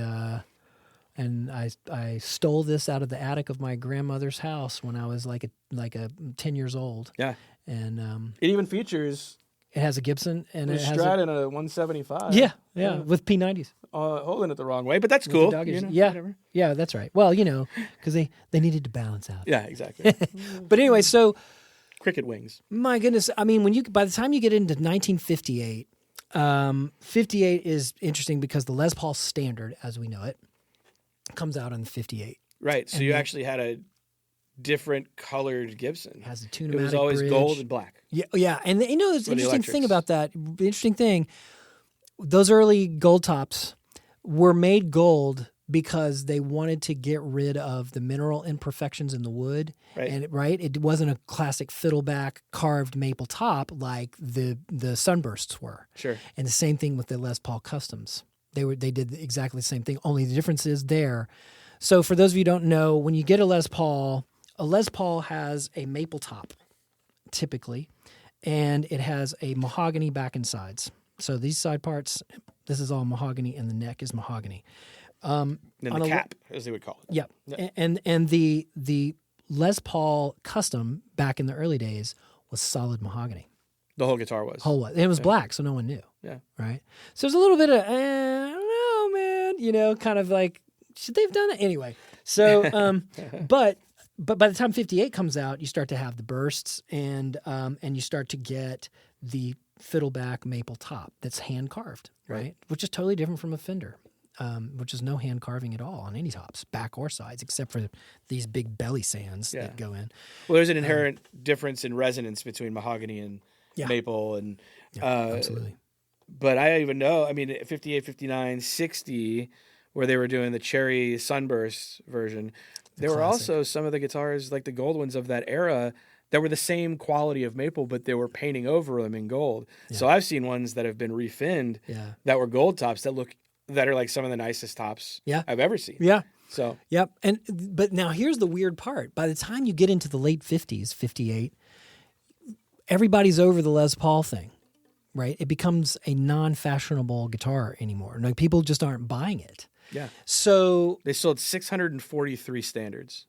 I stole this out of the attic of my grandmother's house when I was like a 10 years old. Yeah, and it even features. It has a Gibson and it has Strat and a 175. Yeah, with P90s. Holding it the wrong way, but that's cool. Yeah, that's right. Well, because they needed to balance out. Yeah, exactly. But anyway, so cricket wings. My goodness, I mean, by the time you get into 1958, 58 is interesting because the Les Paul Standard, as we know it, comes out on the 58. Right. So you actually had a different colored Gibson. Has a tunematic It was always bridge. gold and black. Yeah. And there's an interesting thing electrics. about that. The interesting thing, those early gold tops were made gold because they wanted to get rid of the mineral imperfections in the wood. Right. And it wasn't a classic fiddleback carved maple top like the Sunbursts were. Sure. And the same thing with the Les Paul Customs. They did exactly the same thing, only the difference is there. So for those of you who don't know, when you get a Les Paul has a maple top, typically, and it has a mahogany back and sides. So these side parts, this is all mahogany, and the neck is mahogany. And then the cap, as they would call it. Yeah. And the Les Paul Custom back in the early days was solid mahogany. The whole guitar was. And it was black, so no one knew. Yeah. Right? So there's a little bit of, I don't know, man, kind of like, should they have done that? Anyway. So, but by the time 58 comes out, you start to have the bursts and you start to get the fiddleback maple top that's hand carved, right? Which is totally different from a Fender, which is no hand carving at all on any tops, back or sides, except for these big belly sands that go in. Well, there's an inherent difference in resonance between mahogany and maple, and absolutely. But I even know, I mean, 58, 59, 60, where they were doing the cherry sunburst version, there were also some of the guitars, like the gold ones of that era, that were the same quality of maple, but they were painting over them in gold. Yeah. So I've seen ones that have been refinned that were gold tops that are like some of the nicest tops I've ever seen. Yeah. So. Yep. But now here's the weird part. By the time you get into the late 50s, 58, everybody's over the Les Paul thing, right? It becomes a non-fashionable guitar anymore. Like, people just aren't buying it. Yeah. So they sold 643 standards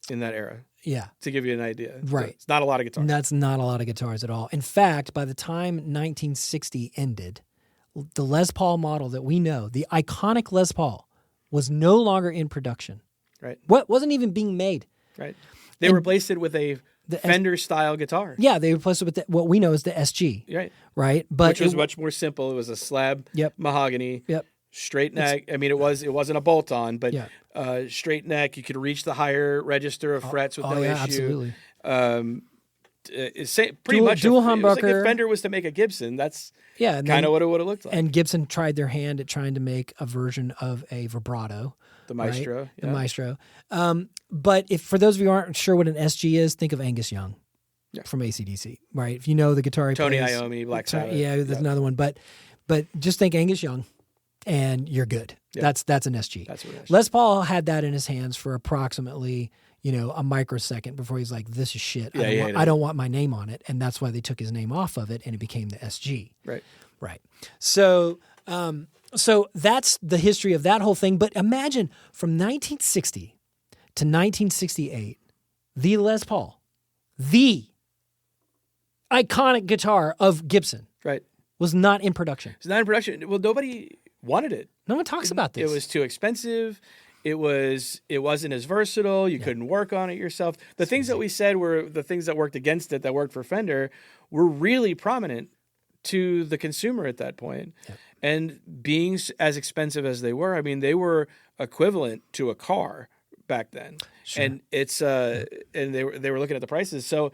in that era. Yeah. To give you an idea. Right. So it's not a lot of guitars. That's not a lot of guitars at all. In fact, by the time 1960 ended, the Les Paul model that we know, the iconic Les Paul, was no longer in production. Right. What wasn't even being made. Right. They replaced it with a Fender-style guitar. Yeah, they replaced it with what we know as the SG. Right. Right. But which was much more simple. It was a slab mahogany. Yep. Straight neck. I mean, it wasn't a bolt-on, but straight neck. You could reach the higher register of frets with no issue. Absolutely. It's pretty much dual humbucker. It was like if Fender was to make a Gibson, that's kind of what it would have looked like. And Gibson tried their hand at trying to make a version of a vibrato. The Maestro. Right? The Maestro. But if for those of you who aren't sure what an SG is, think of Angus Young from AC/DC, right? If you know the guitar he Tony plays, Iommi, Black Sabbath. Yeah, there's another one. But just think Angus Young, and you're good. Yeah. That's an SG. That's what it is. Les Paul had that in his hands for approximately, a microsecond before he's like, this is shit. I don't want my name on it. And that's why they took his name off of it, and it became the SG. Right. So that's the history of that whole thing. But imagine from 1960 to 1968, the Les Paul, the iconic guitar of Gibson, was not in production. It's not in production. Well, nobody wanted it. No one talks about this. It was too expensive. It wasn't as versatile. You couldn't work on it yourself. The things that we said were the things that worked against it, that worked for Fender, were really prominent to the consumer at that point. Yeah. And being as expensive as they were, I mean, they were equivalent to a car back then. Sure. And it's and they were looking at the prices. So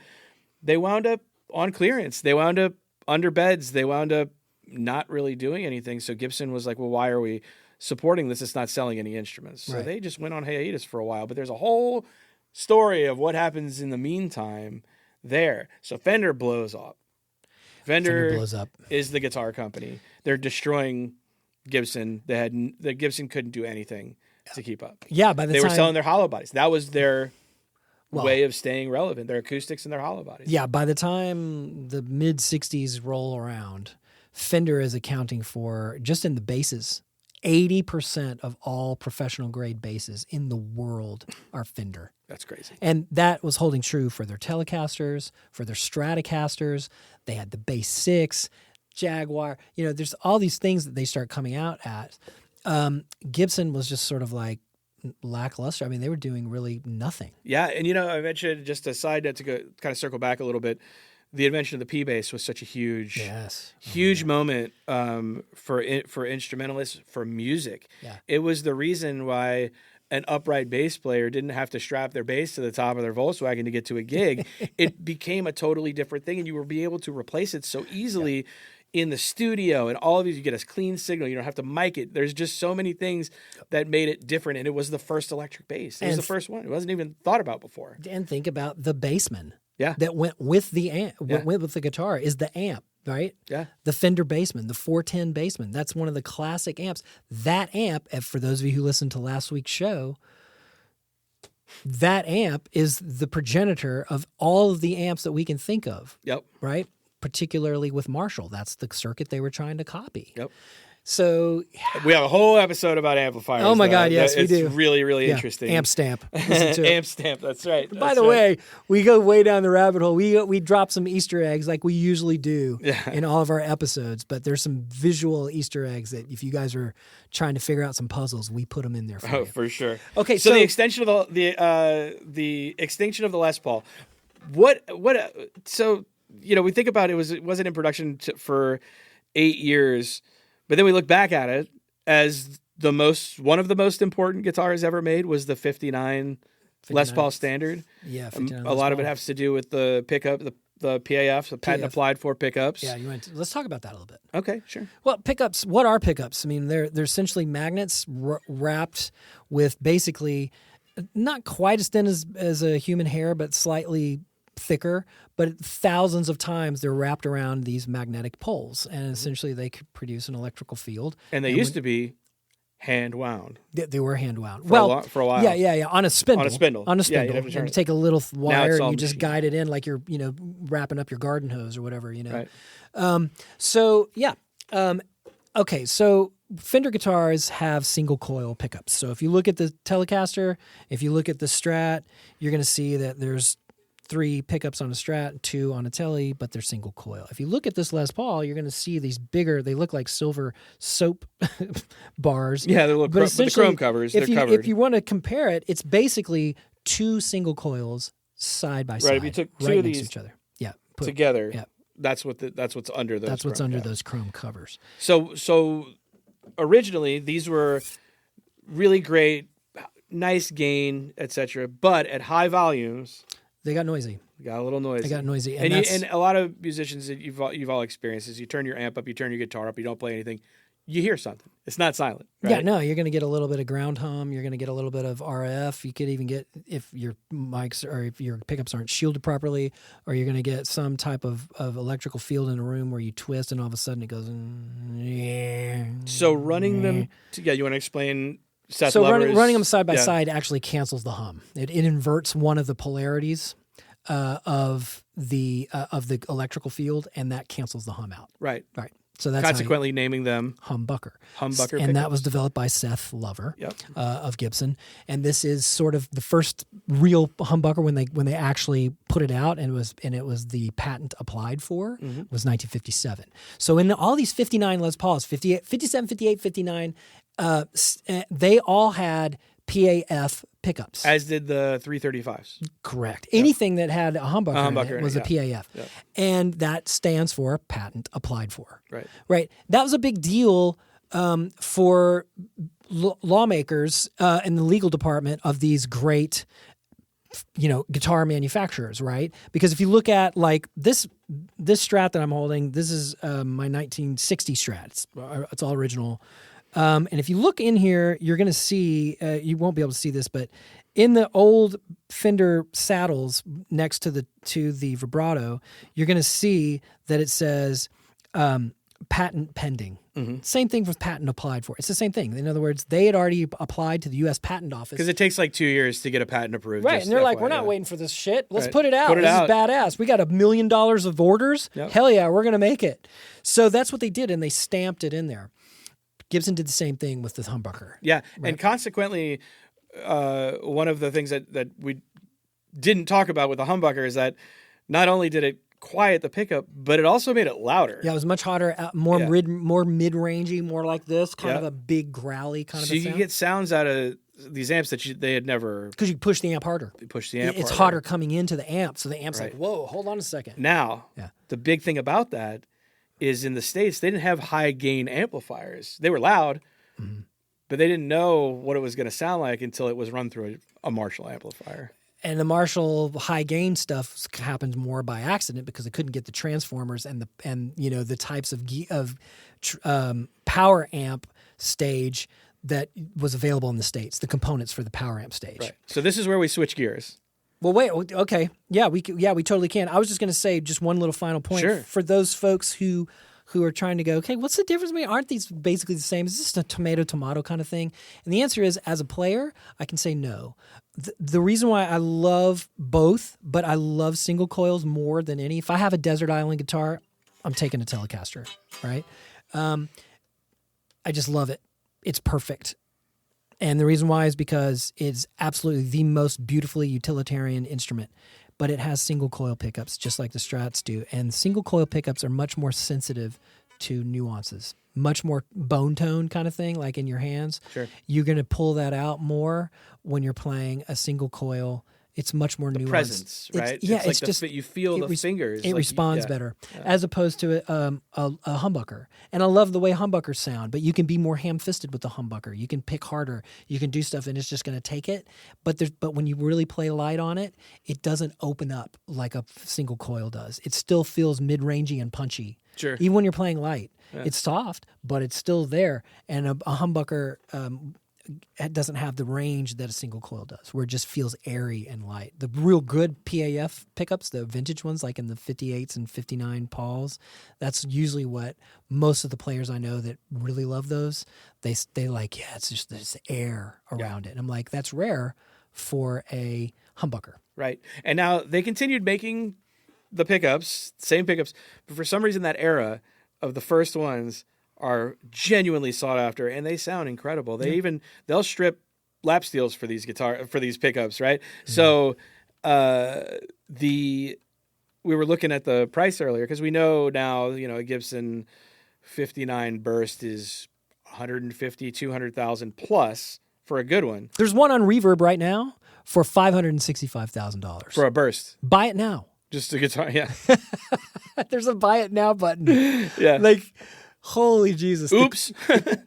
they wound up on clearance. They wound up under beds. They wound up not really doing anything. So Gibson was like, well, why are we supporting this? It's not selling any instruments. So they just went on hiatus for a while. But there's a whole story of what happens in the meantime there. So Fender blows up. Fender blows up. Is the guitar company. They're destroying Gibson. The Gibson couldn't do anything to keep up. Yeah, they were selling their hollow bodies. That was their way of staying relevant. Their acoustics and their hollow bodies. Yeah, by the time the mid 60s roll around, Fender is accounting for, just in the basses, 80% of all professional grade basses in the world are Fender. That's crazy. And that was holding true for their Telecasters, for their Stratocasters. They had the Bass 6, Jaguar. There's all these things that they start coming out at. Gibson was just sort of like lackluster. I mean, they were doing really nothing. Yeah, and I mentioned, just a side note to go kind of circle back a little bit, the invention of the P-bass was such a huge moment for instrumentalists, for music. Yeah. It was the reason why an upright bass player didn't have to strap their bass to the top of their Volkswagen to get to a gig. It became a totally different thing, and you were be able to replace it so easily in the studio. And all of these, you get a clean signal. You don't have to mic it. There's just so many things that made it different, and it was the first electric bass. It was the first one. It wasn't even thought about before. And think about the Bassman. Yeah. That went with the amp, went with the guitar, is the amp, right? Yeah. The Fender Bassman, the 410 Bassman. That's one of the classic amps. That amp, for those of you who listened to last week's show, that amp is the progenitor of all of the amps that we can think of. Yep. Right? Particularly with Marshall. That's the circuit they were trying to copy. Yep. So we have a whole episode about amplifiers. Oh my God, yes, we do. It's really, really interesting. Amp Stamp. Listen to it. Amp Stamp, that's right. By the way, we go way down the rabbit hole. We drop some Easter eggs like we usually do in all of our episodes, but there's some visual Easter eggs that if you guys are trying to figure out some puzzles, we put them in there for you. For sure. Okay, so the extension of the extinction of the Les Paul. So we think about it wasn't in production for 8 years, but then we look back at it as one of the most important guitars ever made was the 59 Les Paul Standard. Yeah, 59 a lot of it has to do with the pickup, the PAF, the patent applied for pickups. Yeah, let's talk about that a little bit. Okay, sure. Well, pickups. What are pickups? I mean, they're essentially magnets wrapped with basically not quite as thin as a human hair, but slightly thicker. But thousands of times they're wrapped around these magnetic poles, and essentially they could produce an electrical field. And they used to be hand wound. They were hand wound. For a while. Yeah. On a spindle. Yeah, you'd have to turn and it. take a little wire and you just machine. guide it in like you're, wrapping up your garden hose or whatever, Right. Okay, so Fender guitars have single coil pickups. So if you look at the Telecaster, if you look at the Strat, you're going to see that there's 3 pickups on a Strat, 2 on a Tele, but they're single coil. If you look at this Les Paul, you're going to see these bigger, they look like silver soap bars. Yeah, they look with the chrome covers. They're covered. If you want to compare it, it's basically 2 single coils side by side. Right, if you took 2 right of next these to each other. Yeah. together, yeah. that's what's under those. That's what's chrome under covers. those chrome covers. So originally these were really great, nice gain, etc. But at high volumes, They got noisy. got a little noisy. They got noisy. And a lot of musicians that you've all experienced is you turn your amp up, you turn your guitar up, you don't play anything, you hear something. It's not silent. Right? Yeah, no, you're going to get a little bit of ground hum. You're going to get a little bit of RF. You could even get, if your mics or if your pickups aren't shielded properly, or you're going to get some type of electrical field in a room where you twist and all of a sudden it goes. So running them, you want to explain Seth So Lover's, running them side by side actually cancels the hum. It inverts one of the polarities of the electrical field, and that cancels the hum out. Right. Right. So that's Consequently naming them humbucker. humbucker And that pickups. was developed by Seth Lover Yep. of Gibson. And this is sort of the first real humbucker when they actually put it out, and it was the patent applied for was 1957. So in all these 59 Les Pauls, 58, 57, 58, 59, they all had PAF pickups. As did the 335s. Correct. Anything that had a humbucker, in it in was it, a PAF. Yep. And that stands for patent applied for. Right. Right. That was a big deal for lawmakers in the legal department of these great, guitar manufacturers, right? Because if you look at like this Strat that I'm holding, this is my 1960 Strat. It's all original. And if you look in here, you're going to see, you won't be able to see this, but in the old Fender saddles next to the vibrato, you're going to see that it says patent pending. Mm-hmm. Same thing with patent applied for. It's the same thing. In other words, they had already applied to the U.S. Patent Office. Because it takes like 2 years to get a patent approved. Right, just and they're like, FYI. we're not waiting for this shit. Let's Right. put it out. Put it this out. is badass. We got $1 million of orders. Yep. Hell yeah, we're going to make it. So that's what they did, and they stamped it in there. Gibson did the same thing with the humbucker. Yeah, and consequently, one of the things that we didn't talk about with the humbucker is that not only did it quiet the pickup, but it also made it louder. Yeah, it was much hotter, more mid-rangey, more like this, kind of Yeah. a big growly kind of So a you sound. can get sounds out of these amps that they had never Because you push the amp harder. pushed the amp It's harder. hotter coming into the amp, so the amp's Right. like, whoa, hold on a second. Now, Yeah. the big thing about that is in the States, they didn't have high gain amplifiers. They were loud, but they didn't know what it was going to sound like until it was run through a Marshall amplifier. And the Marshall high gain stuff happened more by accident because they couldn't get the transformers and the types of power amp stage that was available in the States, the components for the power amp stage. Right. So this is where we switch gears. Well, wait, okay, yeah, we totally can. I was just going to say just one little final point Sure. for those folks who are trying to go, okay, what's the difference between, aren't these basically the same? Is this a tomato kind of thing? And the answer is, as a player, I can say no. The reason why I love both, but I love single coils more than any, if I have a desert island guitar, I'm taking a Telecaster, right? I just love it. It's perfect. And the reason why is because it's absolutely the most beautifully utilitarian instrument, but it has single coil pickups just like the Strats do. And single coil pickups are much more sensitive to nuances, much more bone tone kind of thing, like in your hands. Sure. You're going to pull that out more when you're playing a single coil. It's much more nuanced. Presence, right? It's like just you feel the fingers. It responds better as opposed to a humbucker. And I love the way humbuckers sound, but you can be more ham-fisted with the humbucker. You can pick harder. You can do stuff, and it's just going to take it. But when you really play light on it, it doesn't open up like a single coil does. It still feels mid-rangey and punchy. Sure. Even when you're playing light, it's soft, but it's still there. And a humbucker it doesn't have the range that a single coil does, where it just feels airy and light. The real good PAF pickups, the vintage ones, like in the 58s and 59 Pauls, that's usually what most of the players I know that really love those, they like, it's just this air around it. And I'm like, that's rare for a humbucker. Right. And now they continued making the pickups, same pickups, but for some reason that era of the first ones are genuinely sought after, and they sound incredible. They'll strip lap steels for these pickups, right? Mm-hmm. So we were looking at the price earlier because we know now, a Gibson 59 burst is $150,000, $200,000 plus for a good one. There's one on Reverb right now for $565,000 for a burst. Buy it now. Just a guitar, yeah. There's a buy it now button. Yeah, like. Holy Jesus. Oops.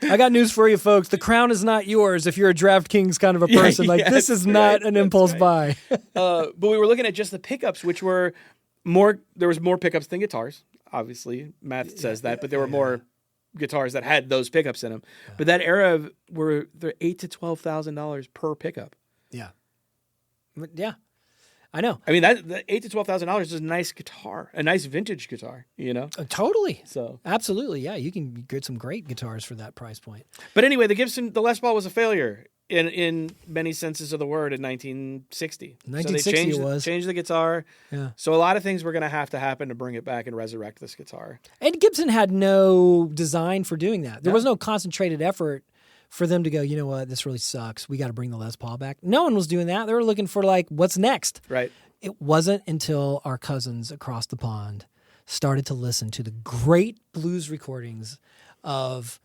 I got news for you, folks. The crown is not yours if you're a DraftKings kind of a person. This is not an impulse buy. But we were looking at just the pickups, which were more, there was more pickups than guitars. Obviously, math says that, but there were more guitars that had those pickups in them. Yeah. But that era they're $8,000 to $12,000 per pickup. Yeah. Yeah. I know. I mean, that $8,000 to $12,000 is a nice guitar, a nice vintage guitar, Totally. So absolutely, yeah. You can get some great guitars for that price point. But anyway, the Les Paul was a failure in many senses of the word in 1960. 1960 so they changed the guitar. Yeah. So a lot of things were going to have to happen to bring it back and resurrect this guitar. And Gibson had no design for doing that. There was no concentrated effort for them to go, you know what, this really sucks. We got to bring the Les Paul back. No one was doing that. They were looking for what's next? Right. It wasn't until our cousins across the pond started to listen to the great blues recordings of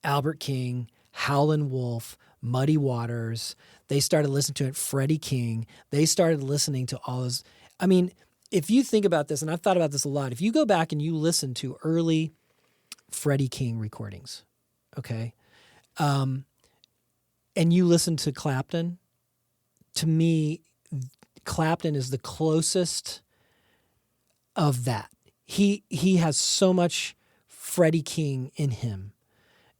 Albert King, Howlin' Wolf, Muddy Waters. They started listening to it, Freddie King. They started listening to all those. I mean, if you think about this, and I've thought about this a lot, if you go back and you listen to early Freddie King recordings, okay, and you listen to Clapton, to me, Clapton is the closest of that. He has so much Freddie King in him,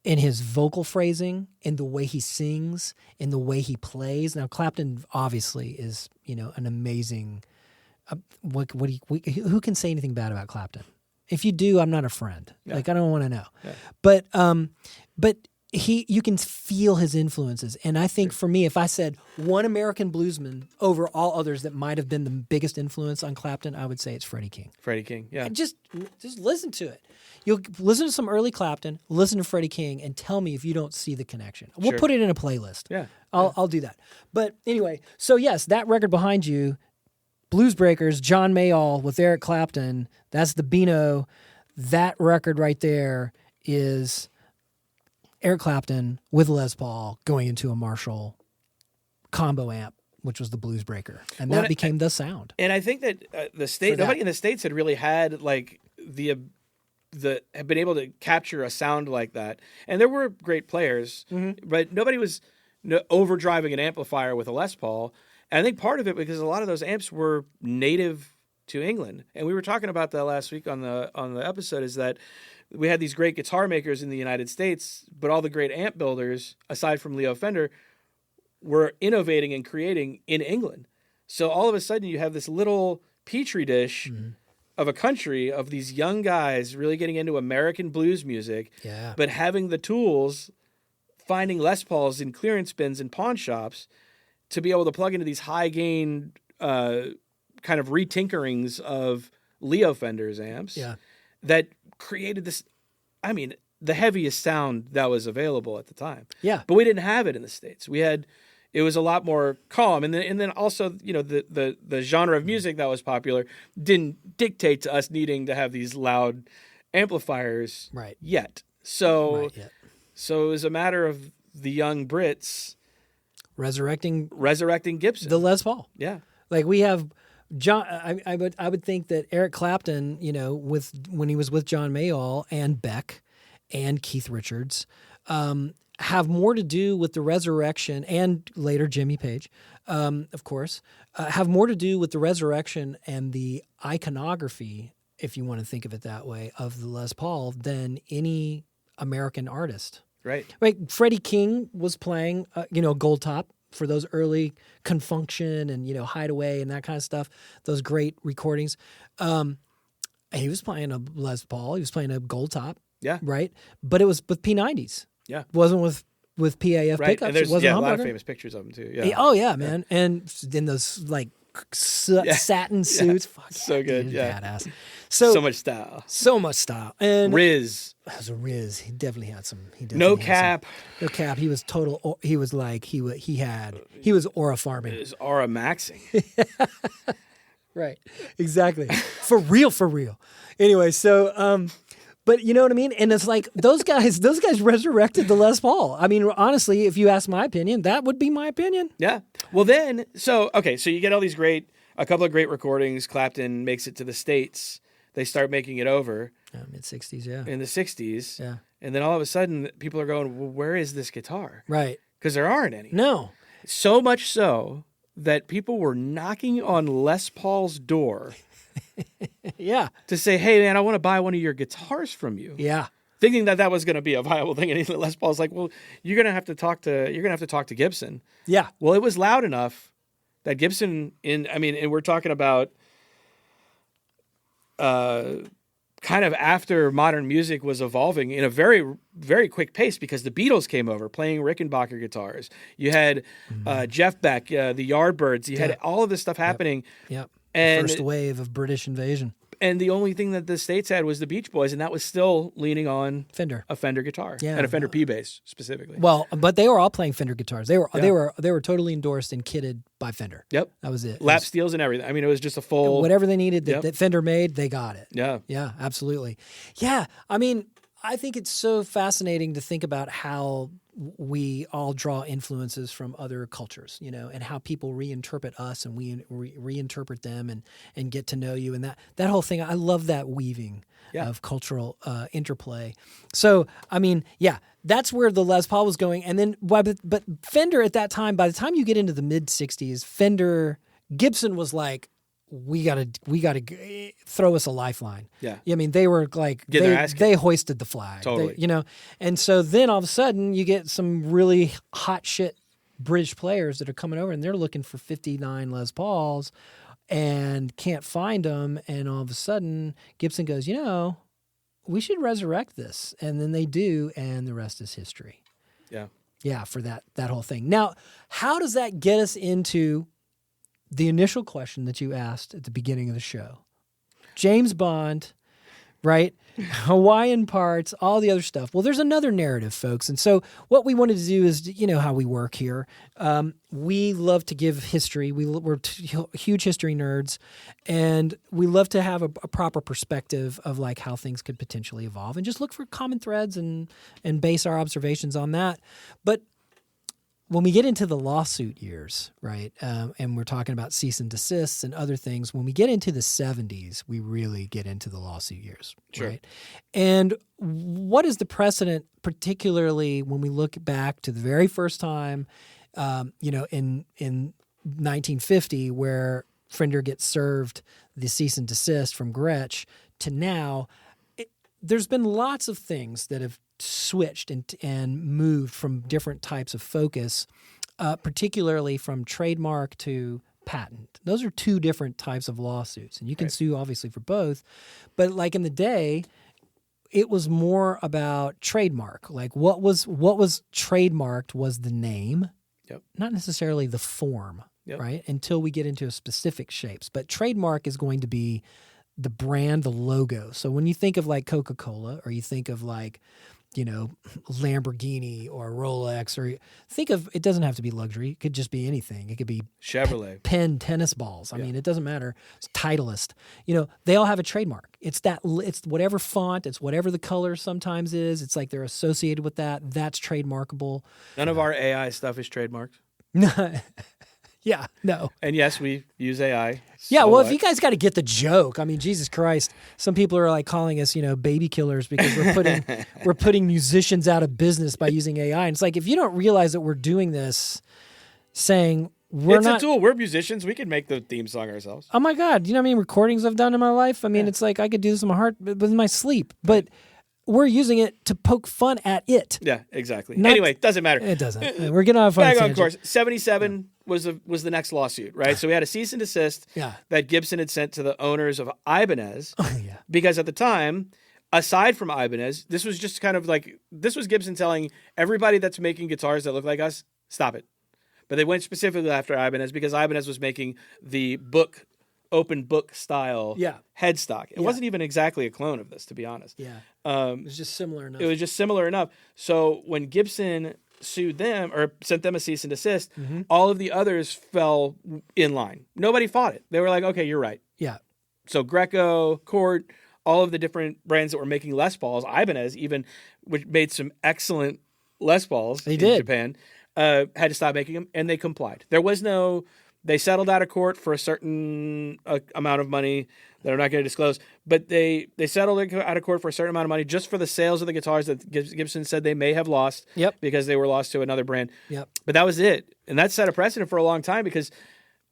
in his vocal phrasing, in the way he sings, in the way he plays. Now, Clapton obviously is, an amazing. Who can say anything bad about Clapton? If you do, I'm not a friend. Yeah. I don't want to know. Yeah. But you can feel his influences. And I think for me, if I said one American bluesman over all others that might have been the biggest influence on Clapton, I would say it's Freddie King. Freddie King, yeah. And just listen to it. You'll listen to some early Clapton, listen to Freddie King, and tell me if you don't see the connection. We'll put it in a playlist. Yeah. I'll do that. But anyway, so yes, that record behind you, Blues Breakers, John Mayall with Eric Clapton, that's the Beano. That record right there is Eric Clapton with Les Paul going into a Marshall combo amp, which was the Blues Breaker. And that became the sound. And I think that nobody in the States had really had had been able to capture a sound like that. And there were great players, but nobody was overdriving an amplifier with a Les Paul. And I think part of it because a lot of those amps were native to England. And we were talking about that last week on the episode, is that we had these great guitar makers in the United States, but all the great amp builders, aside from Leo Fender, were innovating and creating in England. So all of a sudden you have this little petri dish of a country of these young guys really getting into American blues music, but having the tools, finding Les Pauls in clearance bins and pawn shops to be able to plug into these high gain kind of retinkerings of Leo Fender's amps that created this, the heaviest sound that was available at the time. Yeah. But we didn't have it in the States. It was a lot more calm. And then also, the genre of music that was popular didn't dictate to us needing to have these loud amplifiers yet. So it was a matter of the young Brits resurrecting Gibson. The Les Paul. Yeah. Like we have John. I would think that Eric Clapton, when he was with John Mayall and Beck and Keith Richards, have more to do with the resurrection, and later Jimmy Page, of course, have more to do with the resurrection and the iconography, if you want to think of it that way, of the Les Paul than any American artist. Right. Like Freddie King was playing, Gold Top for those early Confunction and, Hideaway and that kind of stuff, those great recordings. He was playing a Les Paul. He was playing a Gold Top. Yeah. Right? But it was with P90s. Yeah. It wasn't with PAF Right. pickups. And there's it wasn't a lot of humbucker. famous pictures of him too. Yeah. Oh, yeah, man. And in those, like, satin suits. Fuck So yeah, good, dude, yeah. badass. So much style. So much style. And Riz. it was a Riz. He definitely had some. No cap. No cap. He was total. He was like he was aura farming. Is aura maxing. Right. Exactly. For real. Anyway, so but you know what I mean? And it's like those guys resurrected the Les Paul. I mean, honestly, if you ask my opinion, that would be my opinion. Yeah. Well, then, so you get all these a couple of great recordings. Clapton makes it to the States. They start making it over Mid-60s, yeah. in the 60s. Yeah. And then all of a sudden, people are going, well, where is this guitar? Right. Because there aren't any. No. So much so that people were knocking on Les Paul's door Yeah. to say, hey, man, I want to buy one of your guitars from you. Yeah. Thinking that was going to be a viable thing. And Les Paul's like, well, you're going to have to talk to Gibson. Yeah. Well, it was loud enough that Gibson and we're talking about kind of after modern music was evolving in a very, very quick pace because the Beatles came over playing Rickenbacker guitars. You had Jeff Beck, the Yardbirds. You had all of this stuff happening. Yep. And First wave of British invasion. And the only thing that the States had was the Beach Boys, and that was still leaning on Fender. a Fender guitar, Yeah. and a Fender P bass specifically. Well, but they were all playing Fender guitars. They were totally endorsed and kitted by Fender. Yep, that was it. Lap steels and everything. I mean, it was just a full whatever they needed Yep. that Fender made, they got it. Yeah, Yeah, absolutely. Yeah, I mean, I think it's so fascinating to think about how we all draw influences from other cultures, and how people reinterpret us and we reinterpret them and get to know you. And that whole thing, I love that weaving of cultural interplay. So, I mean, yeah, that's where the Les Paul was going. And then, but Fender at that time, by the time you get into the mid-'60s, Gibson was like, we gotta throw us a lifeline. Yeah. I mean, they were like, they hoisted the flag. Totally. And so then all of a sudden you get some really hot shit British players that are coming over and they're looking for 59 Les Pauls and can't find them. And all of a sudden Gibson goes, we should resurrect this. And then they do. And the rest is history. Yeah. Yeah. For that whole thing. Now, how does that get us into the initial question that you asked at the beginning of the show? James Bond, right? Hawaiian parts, all the other stuff. Well, there's another narrative, folks. And so what we wanted to do is, how we work here. We love to give history. We're huge history nerds. And we love to have a proper perspective of like how things could potentially evolve and just look for common threads and base our observations on that. But when we get into the lawsuit years, right, and we're talking about cease and desists and other things, when we get into the 70s, we really get into the lawsuit years, Sure. right? And what is the precedent, particularly when we look back to the very first time, in 1950, where Fender gets served the cease and desist from Gretsch to now? There's been lots of things that have switched and moved from different types of focus, particularly from trademark to patent. Those are two different types of lawsuits, and you can sue obviously for both. But like in the day, it was more about trademark. Like what was trademarked was the name, not necessarily the form, right? Until we get into specific shapes. But trademark is going to be the brand, the logo. So when you think of like Coca-Cola, or you think of like, Lamborghini or Rolex, or think of, it doesn't have to be luxury. It could just be anything. It could be Chevrolet, Penn tennis balls. I mean, it doesn't matter. It's Titleist. They all have a trademark. It's whatever font, it's whatever the color sometimes is. It's like they're associated with that. That's trademarkable. None of our AI stuff is trademarked. Yeah, no. And yes, we use AI. Yeah, so well, if what? you guys got to get the joke, I mean, Jesus Christ, some people are like calling us, baby killers because we're putting musicians out of business by using AI. And it's like, if you don't realize that we're doing this, saying It's a tool. We're musicians. We can make the theme song ourselves. Oh my God, you know how many recordings I've done in my life? I mean, It's like I could do this in my heart with my sleep, but we're using it to poke fun at it. Yeah, exactly. Not- Anyway, doesn't matter. It doesn't. We're getting off on a Back on tangent. course. 77 was the next lawsuit, right? So we had a cease and desist Yeah. that Gibson had sent to the owners of Ibanez Yeah. because at the time, aside from Ibanez, this was just kind of like, this was Gibson telling everybody that's making guitars that look like us, stop it. But they went specifically after Ibanez because Ibanez was making the open book style headstock. It wasn't even exactly a clone of this, to be honest. Yeah. It was just similar enough. It was just similar enough. So when Gibson sued them or sent them a cease and desist, all of the others fell in line. Nobody fought it. They were like, okay, you're right. Yeah. So Greco, Cort, all of the different brands that were making Les Pauls, Ibanez even, which made some excellent Les Pauls in Japan, had to stop making them, and they complied. There was no... They settled out of court for a certain amount of money that I'm not going to disclose, but they settled out of court for a certain amount of money just for the sales of the guitars that Gibson said they may have lost because they were lost to another brand. Yep. But that was it. And that set a precedent for a long time because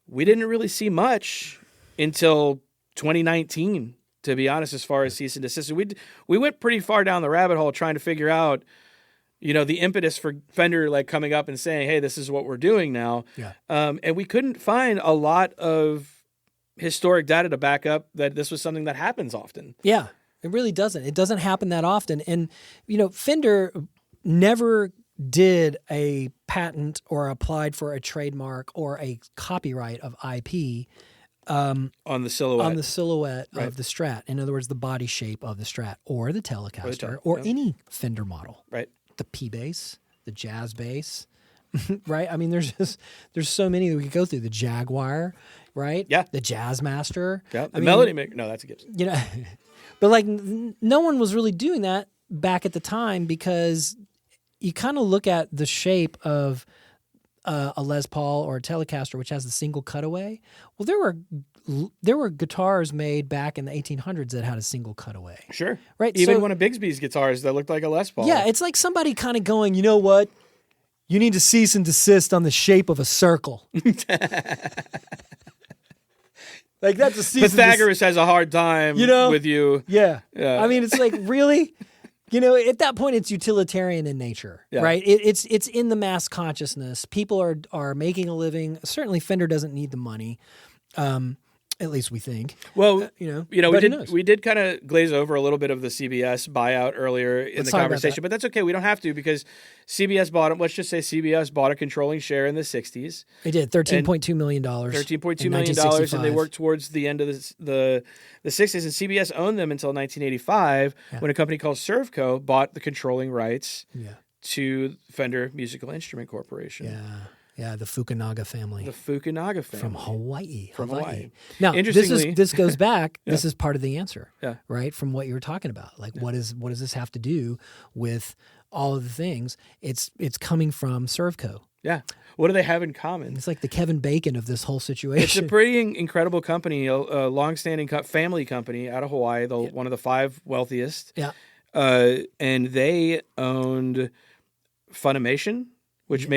we didn't really see much until 2019, to be honest, as far as cease and desist. We went pretty far down the rabbit hole trying to figure out the impetus for Fender like coming up and saying, hey, this is what we're doing now. Yeah. And we couldn't find a lot of historic data to back up that this was something that happens often. Yeah, it really doesn't. It doesn't happen that often. And, Fender never did a patent or applied for a trademark or a copyright of IP on the silhouette. Of the Strat. In other words, the body shape of the Strat or the Telecaster or any Fender model. Right. The P bass, the jazz bass, right? I mean, there's so many that we could go through. The Jaguar, right? Yeah. The Jazzmaster. Yeah. The Melody Maker. No, that's a Gibson. But like no one was really doing that back at the time because you kind of look at the shape of a Les Paul or a Telecaster, which has the single cutaway. Well, there were guitars made back in the 1800s that had a single cutaway. Sure. Right. Even one of Bigsby's guitars that looked like a Les Paul. Yeah, it's like somebody kind of going, you know what? You need to cease and desist on the shape of a circle. Like that's a cease. Pythagoras has a hard time with you. Yeah. I mean, it's like, really? At that point, it's utilitarian in nature, right? It's in the mass consciousness. People are making a living. Certainly, Fender doesn't need the money. At least we think. Well, but we did kind of glaze over a little bit of the CBS buyout earlier in the conversation, but that's okay. We don't have to because CBS bought. Let's just say CBS bought a controlling share in the '60s. They did $13.2 million. $13.2 million, and they worked towards the end of the '60s. And CBS owned them until 1985, when a company called Servco bought the controlling rights to Fender Musical Instrument Corporation. Yeah. Yeah, the Fukunaga family. From Hawaii. Hawaii. Now, interestingly, this goes back. This is part of the answer, right? From what you were talking about. Like, what does this have to do with all of the things? It's coming from Servco. Yeah. What do they have in common? It's like the Kevin Bacon of this whole situation. It's a pretty incredible company, a long-standing family company out of Hawaii, one of the 5 wealthiest. Yeah. And they owned Funimation, which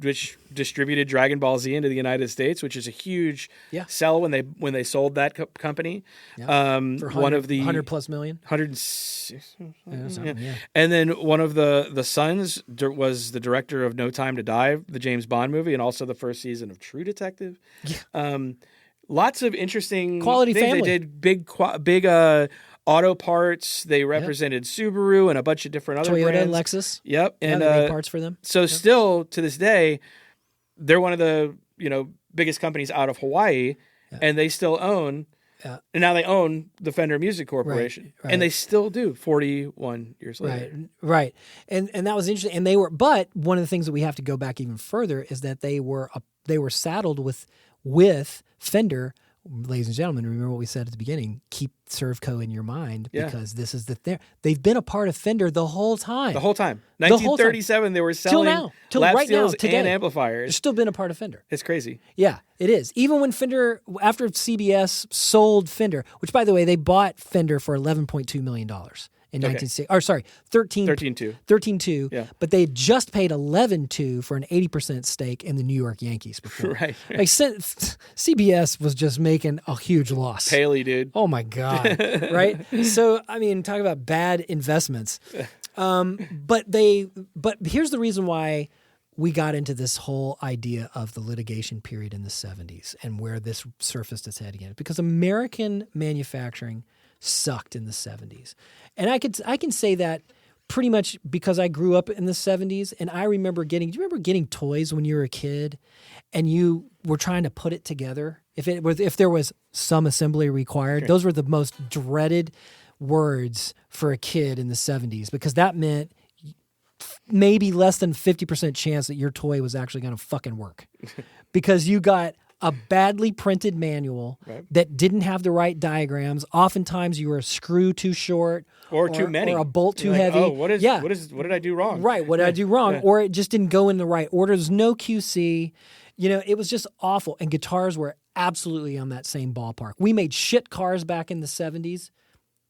which distributed Dragon Ball Z into the United States, which is a huge sell when they sold that company. Yeah. For one of the $100+ million. 106. And then one of the sons was the director of No Time to Die, the James Bond movie, and also the first season of True Detective. Yeah. Lots of interesting quality things. family. They did big auto parts. They represented Subaru and a bunch of different other Toyota, brands. Lexus. Yep. And they made parts for them. So still to this day, they're one of the biggest companies out of Hawaii, and they still own. And now they own the Fender Music Corporation, and they still do 41 years later. Right. And that was interesting. And but one of the things that we have to go back even further is that they were saddled with Fender ladies and gentlemen, remember what we said at the beginning. Keep Servco in your mind Yeah. because this is they've been a part of Fender the whole time. The whole time. The whole time. 1937, they were selling now. Till lap right now, steels today. and They've amplifiers. still been a part of Fender. It's crazy. Yeah, it is. Even when Fender, after CBS sold Fender, which by the way, they bought Fender for $11.2 million in 1960. Or sorry, 13.2. 13.2. Yeah. But they had just paid 11.2 for an 80% stake in the New York Yankees before. Right. Like CBS was just making a huge loss. Paley, dude. Oh my God. Right? So, I mean, talk about bad investments. But here's the reason why we got into this whole idea of the litigation period in the 70s and where this surfaced its head again. Because American manufacturing sucked in the 70s. And I can say that pretty much because I grew up in the 70s and I remember do you remember getting toys when you were a kid and you were trying to put it together? If there was some assembly required, Sure. those were the most dreaded words for a kid in the 70s because that meant maybe less than 50% chance that your toy was actually going to fucking work because you got a badly printed manual Right. that didn't have the right diagrams. Oftentimes you were a screw too short Or too many. or a bolt too You're like, heavy. Oh, what did I do wrong? Right. What did I do wrong? Yeah. Or it just didn't go in the right order. There's no QC. It was just awful. And guitars were absolutely on that same ballpark. We made shit cars back in the 70s.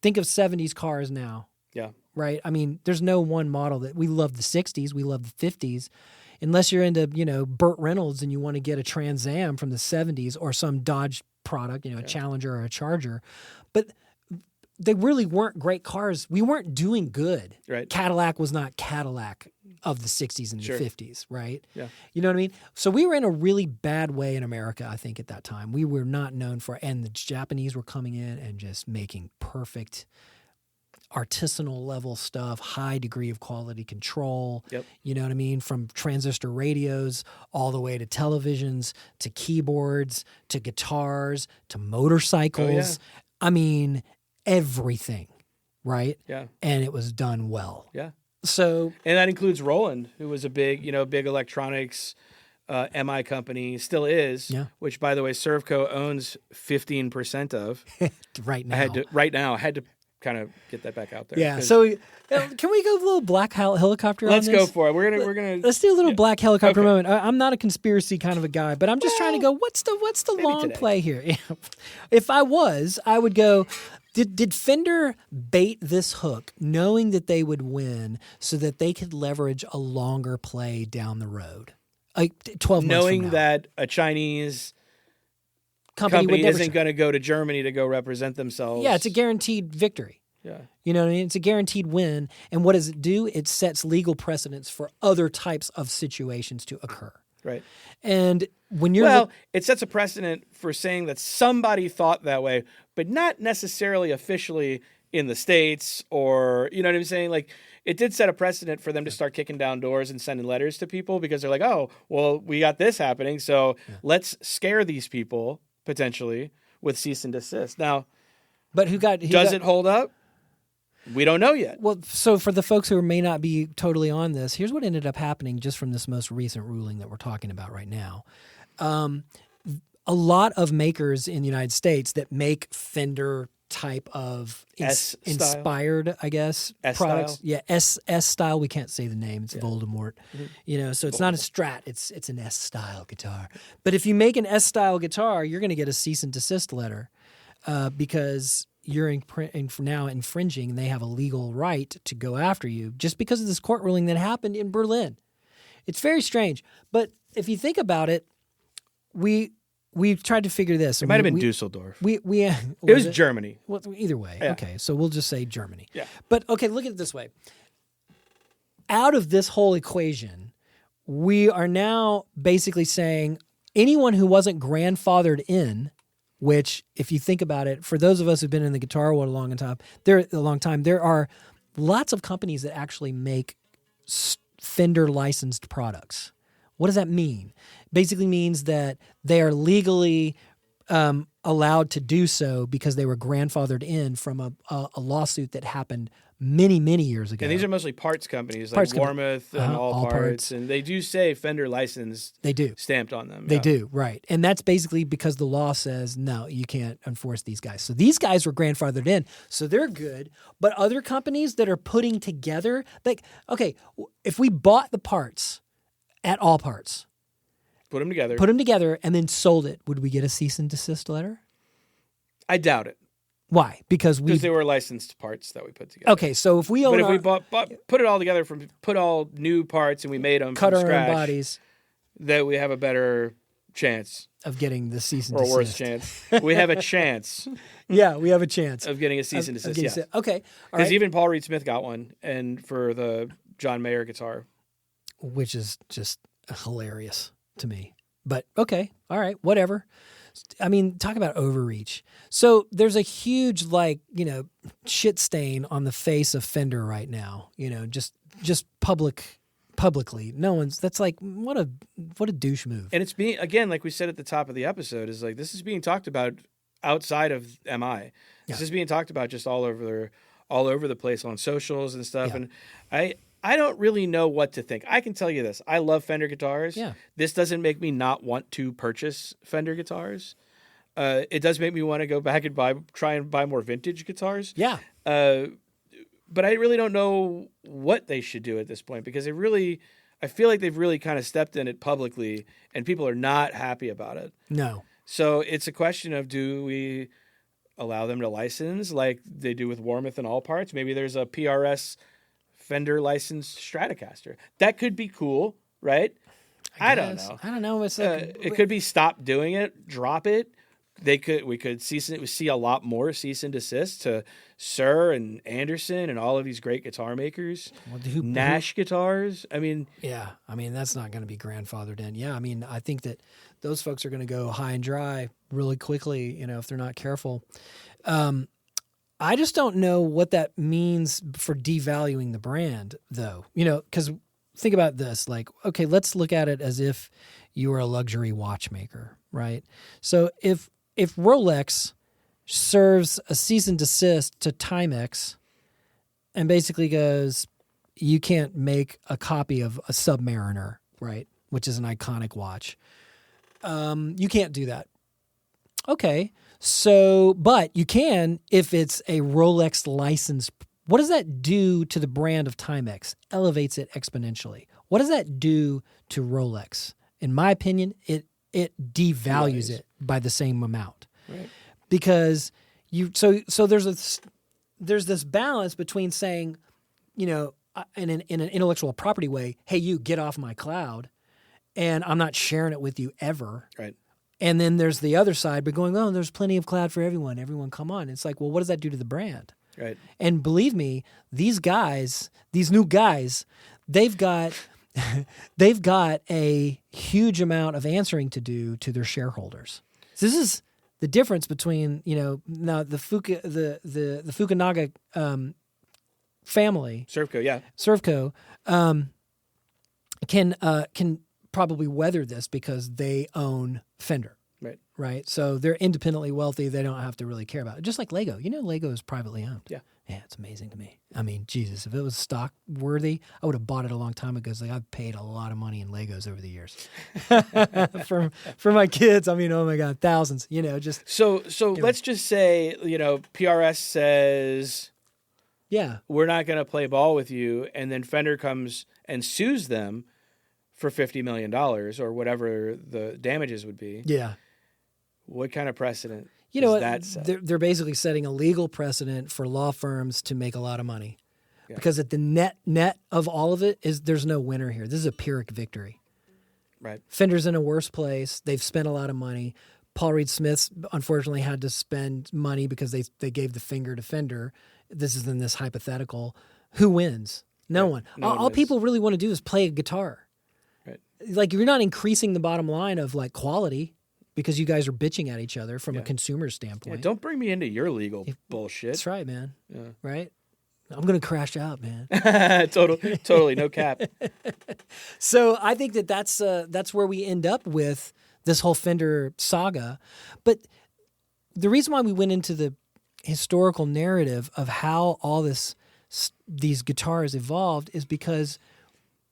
Think of 70s cars now. Yeah. Right? I mean, there's no one model that we love the 60s, we love the 50s. Unless you're into, Burt Reynolds and you want to get a Trans Am from the 70s or some Dodge product, a Challenger or a Charger. But they really weren't great cars. We weren't doing good. Right. Cadillac was not Cadillac of the 60s and Sure. the 50s, right? Yeah. You know what I mean? So we were in a really bad way in America, I think, at that time. We were not known for, and the Japanese were coming in and just making perfect artisanal level stuff, high degree of quality control. Yep. You know what I mean? From transistor radios all the way to televisions, to keyboards, to guitars, to motorcycles. I mean, everything, right? Yeah. And it was done well. Yeah. So, And that includes Roland, who was a big electronics MI company, still is, Yeah. which, by the way, Servco owns 15% of. right now. I had to kind of get that back out there. Yeah. 'cause- So, can we go a little black helicopter let's on this? go for it. We're gonna Let's do a little black helicopter Okay. moment. I'm not a conspiracy kind of a guy, but I'm just trying to go, what's the maybe long today. play here? If I would go, did Fender bait this hook knowing that they would win so that they could leverage a longer play down the road? Like 12 months knowing from now. that a Chinese company would never isn't going to go to Germany to go represent themselves. Yeah, it's a guaranteed victory. Yeah. You know what I mean? It's a guaranteed win. And what does it do? It sets legal precedents for other types of situations to occur. Right. And when you're Well, it sets a precedent for saying that somebody thought that way, but not necessarily officially in the States or, you know what I'm saying? Like, it did set a precedent for them to start kicking down doors and sending letters to people because they're like, oh, well, we got this happening, so let's scare these people potentially with cease and desist. Now, but does it hold up? We don't know yet. Well, so for the folks who may not be totally on this, here's what ended up happening just from this most recent ruling that we're talking about right now. A lot of makers in the United States that make Fender type of S-style? inspired, I guess, S-style? products. Yeah, S style. We can't say the name. It's Voldemort. So it's not a Strat. It's an S style guitar. But if you make an S style guitar, you're going to get a cease and desist letter because you're now infringing, and they have a legal right to go after you just because of this court ruling that happened in Berlin. It's very strange. But if you think about it, we've tried to figure this. It might have been Dusseldorf. It It was Germany. Well, either way. Yeah. Okay, so we'll just say Germany. Yeah. But okay, look at it this way. Out of this whole equation, we are now basically saying anyone who wasn't grandfathered in, which, if you think about it, for those of us who've been in the guitar world a long time, there are lots of companies that actually make Fender licensed products. What does that mean? Basically means that they are legally allowed to do so because they were grandfathered in from a lawsuit that happened many, many years ago. And these are mostly parts companies Parts like company. Warmoth and All Parts. And they do say Fender licensed They do. stamped on them. They do, right. And that's basically because the law says, no, you can't enforce these guys. So these guys were grandfathered in, so they're good. But other companies that are putting together, like, okay, if we bought the parts at All Parts, Put them together. and then sold it, would we get a cease and desist letter? I doubt it. Why? Because they were licensed parts that we put together. Okay, so if we own But if we put it all together put all new parts and we made them cut from our scratch, own bodies that we have a better chance of getting the cease and or desist. worse chance. We have a chance Yeah, we have a chance of getting a cease and desist. getting Yeah. Okay, all Because right. even Paul Reed Smith got one, and for the John Mayer guitar. Which is just hilarious to me. But okay, all right, whatever. I mean, talk about overreach. So there's a huge, shit stain on the face of Fender right now. Just publicly. No one's. That's like what a douche move. And it's being, again, like we said at the top of the episode, is like this is being talked about outside of MI. This is being talked about just all over the place on socials and stuff. Yeah. And I don't really know what to think. I can tell you this. I love Fender guitars. Yeah. This doesn't make me not want to purchase Fender guitars. It does make me want to go back and try and buy more vintage guitars. Yeah. But I really don't know what they should do at this point because I feel like they've really kind of stepped in it publicly and people are not happy about it. No. So it's a question of, do we allow them to license like they do with Warmoth and All Parts? Maybe there's a PRS Fender licensed Stratocaster. That could be cool, right? I don't know. I don't know. It's like, It could be stop doing it, drop it. We could see a lot more cease and desist to Sir and Anderson and all of these great guitar makers. Nash guitars. I mean, yeah. I mean, that's not going to be grandfathered in. Yeah. I mean, I think that those folks are going to go high and dry really quickly, if they're not careful. I just don't know what that means for devaluing the brand, though. Because think about this. Like, okay, let's look at it as if you were a luxury watchmaker, right? So if Rolex serves a cease and desist to Timex and basically goes, you can't make a copy of a Submariner, right, which is an iconic watch. You can't do that. Okay. So, but you can if it's a Rolex licensed. What does that do to the brand of Timex? Elevates it exponentially. What does that do to Rolex? In my opinion, it devalues it by the same amount. Right. Because so there's this balance between saying, in an intellectual property way, hey, you get off my cloud, and I'm not sharing it with you ever. Right. And then there's the other side, but going, oh, there's plenty of cloud for everyone. Everyone come on. It's like, well, what does that do to the brand? Right. And believe me, these new guys, they've got a huge amount of answering to do to their shareholders. So this is the difference between, now the Fukunaga family, Servco, can probably weather this because they own Fender. Right. So they're independently wealthy. They don't have to really care about it. Just like Lego. Lego is privately owned. Yeah. Yeah, it's amazing to me. I mean, Jesus, if it was stock worthy, I would have bought it a long time ago. Like, I've paid a lot of money in Legos over the years. for my kids, I mean, oh my God, thousands, just. So let's just say, PRS says, yeah, we're not going to play ball with you. And then Fender comes and sues them for $50 million or whatever the damages would be. Yeah. What kind of precedent that set? They're basically setting a legal precedent for law firms to make a lot of money. Yeah. Because at the net of all of it is there's no winner here. This is a Pyrrhic victory. Right. Fender's in a worse place. They've spent a lot of money. Paul Reed Smith, unfortunately, had to spend money because they gave the finger to Fender. This is in this hypothetical. Who wins? No one. All people really want to do is play a guitar. Right. Like, you're not increasing the bottom line of, like, quality because you guys are bitching at each other from a consumer standpoint. Yeah, don't bring me into your legal bullshit. That's right, man. Yeah. Right? I'm going to crash out, man. Totally, no cap. So I think that's where we end up with this whole Fender saga. But the reason why we went into the historical narrative of how all this these guitars evolved is because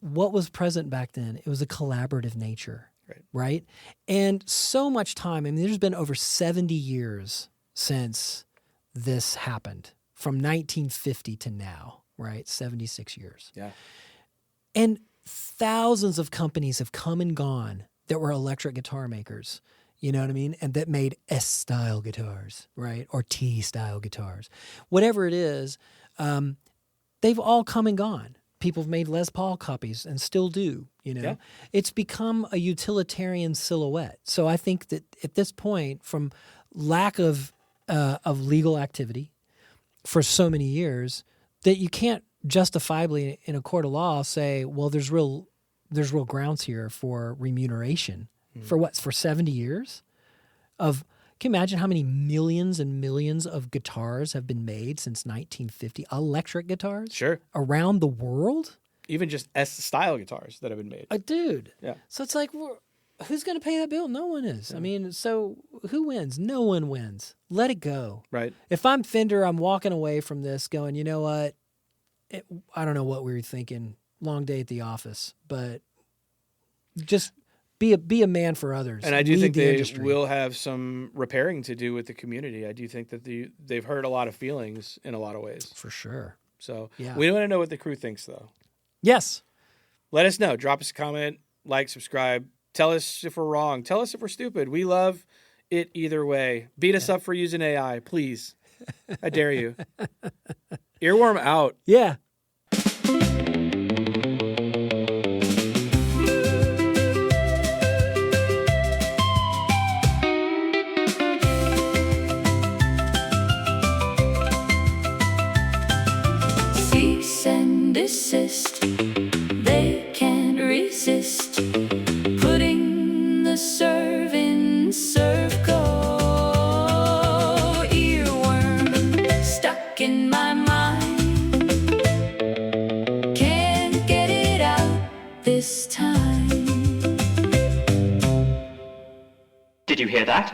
what was present back then? It was a collaborative nature, right? And so much time. I mean, there's been over 70 years since this happened, from 1950 to now, right? 76 years. Yeah. And thousands of companies have come and gone that were electric guitar makers, you know what I mean? And that made S-style guitars, right? Or T-style guitars. Whatever it is, they've all come and gone. People have made Les Paul copies and still do, you know? Yeah. It's become a utilitarian silhouette. So I think that at this point, from lack of legal activity for so many years, that you can't justifiably in a court of law say, well, there's real grounds here for remuneration. For what? For 70 years? Can you imagine how many millions and millions of guitars have been made since 1950? Electric guitars? Sure. Around the world? Even just S-style guitars that have been made. Dude. Yeah. So it's like, who's going to pay that bill? No one is. I mean, so who wins? No one wins. Let it go. Right. If I'm Fender, I'm walking away from this going, you know what? I don't know what we were thinking. Long day at the office. But just be a man for others. And I do Lead think the they industry. will have some repairing to do with the community. I do think that they've hurt a lot of feelings in a lot of ways. For sure. So Yeah. we want to know what the crew thinks, though. Yes. Let us know. Drop us a comment, like, subscribe. Tell us if we're wrong. Tell us if we're stupid. We love it either way. Beat us up for using AI, please. I dare you. Earworm out. Yeah. Cease and desist. They can't resist. Putting the serve in serve go. Earworm stuck in my mind. Can't get it out this time. Did you hear that?